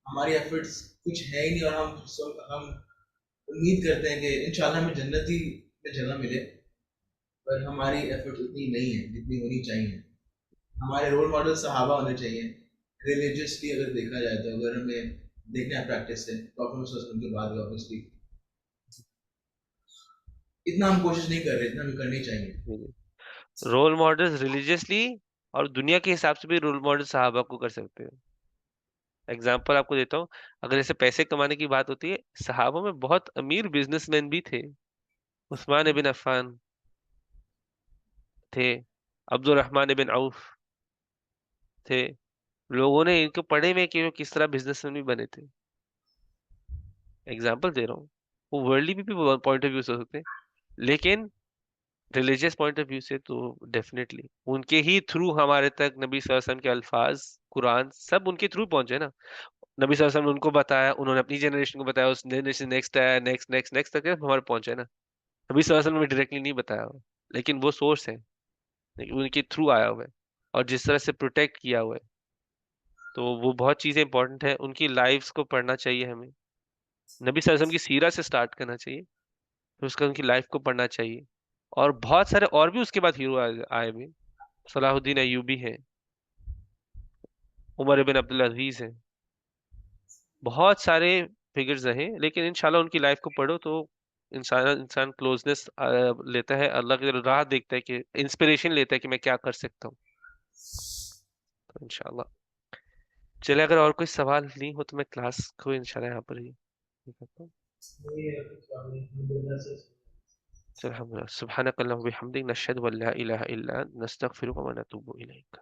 हमारी एफर्ट्स कुछ है ही नहीं, और हम उम्मीद करते हैं कि इंशाल्लाह हमें जन्नत ही में जगह मिले, पर हमारी एफर्ट्स उतनी नहीं है जितनी होनी चाहिए। हमारे रोल मॉडल सहाबा होने चाहिए। रिलीजियसली अगर देखा जाए तो, अगर हमें देखना है प्रैक्टिस से, प्रॉफिट के बाद ऑब्वियसली इतना हम कोशिश नहीं कर रहे, इतना हमें करनी चाहिए। रोल मॉडल्स रिलीजियसली और दुनिया के हिसाब से भी रोल मॉडल सहाबा को कर सकते हैं। एग्जाम्पल आपको देता हूँ, अगर जैसे पैसे कमाने की बात होती है, सहाबा में बहुत अमीर बिजनेसमैन भी थे। उस्मान बिन अफ़्फ़ान थे, अब्दुल रहमान बिन औफ थे। लोगों ने इनको पढ़े में कि वो किस तरह बिजनेसमैन भी बने थे। एग्जाम्पल दे रहा हूँ, वो वर्ल्डली भी पॉइंट ऑफ व्यू से हो सकते हैं, लेकिन रिलीजियस पॉइंट ऑफ व्यू से तो डेफिनेटली उनके ही थ्रू हमारे तक नबी सल्लल्लाहु अलैहि वसल्लम के अल्फाज, कुरान सब उनके थ्रू पहुंचे ना। नबी सल्लल्लाहु अलैहि वसल्लम ने उनको बताया, उन्होंने अपनी जनरेशन को बताया, उस जनरेशन नेक्स्ट आया, नेक्स्ट नेक्स्ट नेक्स्ट तक हमारे पहुंचे ना। नबी सल्लल्लाहु अलैहि वसल्लम ने डायरेक्टली नहीं बताया हो, लेकिन वो सोर्स है, लेकिन उनके थ्रू आया हुआ है और जिस तरह से प्रोटेक्ट किया हुआ है, तो वो बहुत चीजें इंपॉर्टेंट है। उनकी लाइफ्स को पढ़ना चाहिए हमें, नबी सल्लल्लाहु अलैहि वसल्लम की सीरा से स्टार्ट करना चाहिए, फिर उसका उनकी लाइफ को पढ़ना चाहिए। और बहुत सारे और भी उसके बाद हीरो आए भी, सलाहुद्दीन अय्यूबी हैं, उमर इब्न अब्दुल अजीज हैं, बहुत सारे फिगर्स हैं, लेकिन इंशाल्लाह उनकी लाइफ को पढ़ो तो इंसान इंसान क्लोजनेस लेता है, अल्लाह की तरफ राह देखता है, कि इंस्पिरेशन लेता है कि मैं क्या कर सकता हूँ। तो इंशाल्लाह चले, अगर और कोई सवाल नहीं हो तो मैं क्लास को इंशाल्लाह यहाँ पर ही करता हूँ। चल, हम सुब्हानक अल्लाहुम्मा व बिहम्दिक नशहदु अन ला इलाहा इल्ला अंत नस्तगफिरुका व नतूबु इलैक।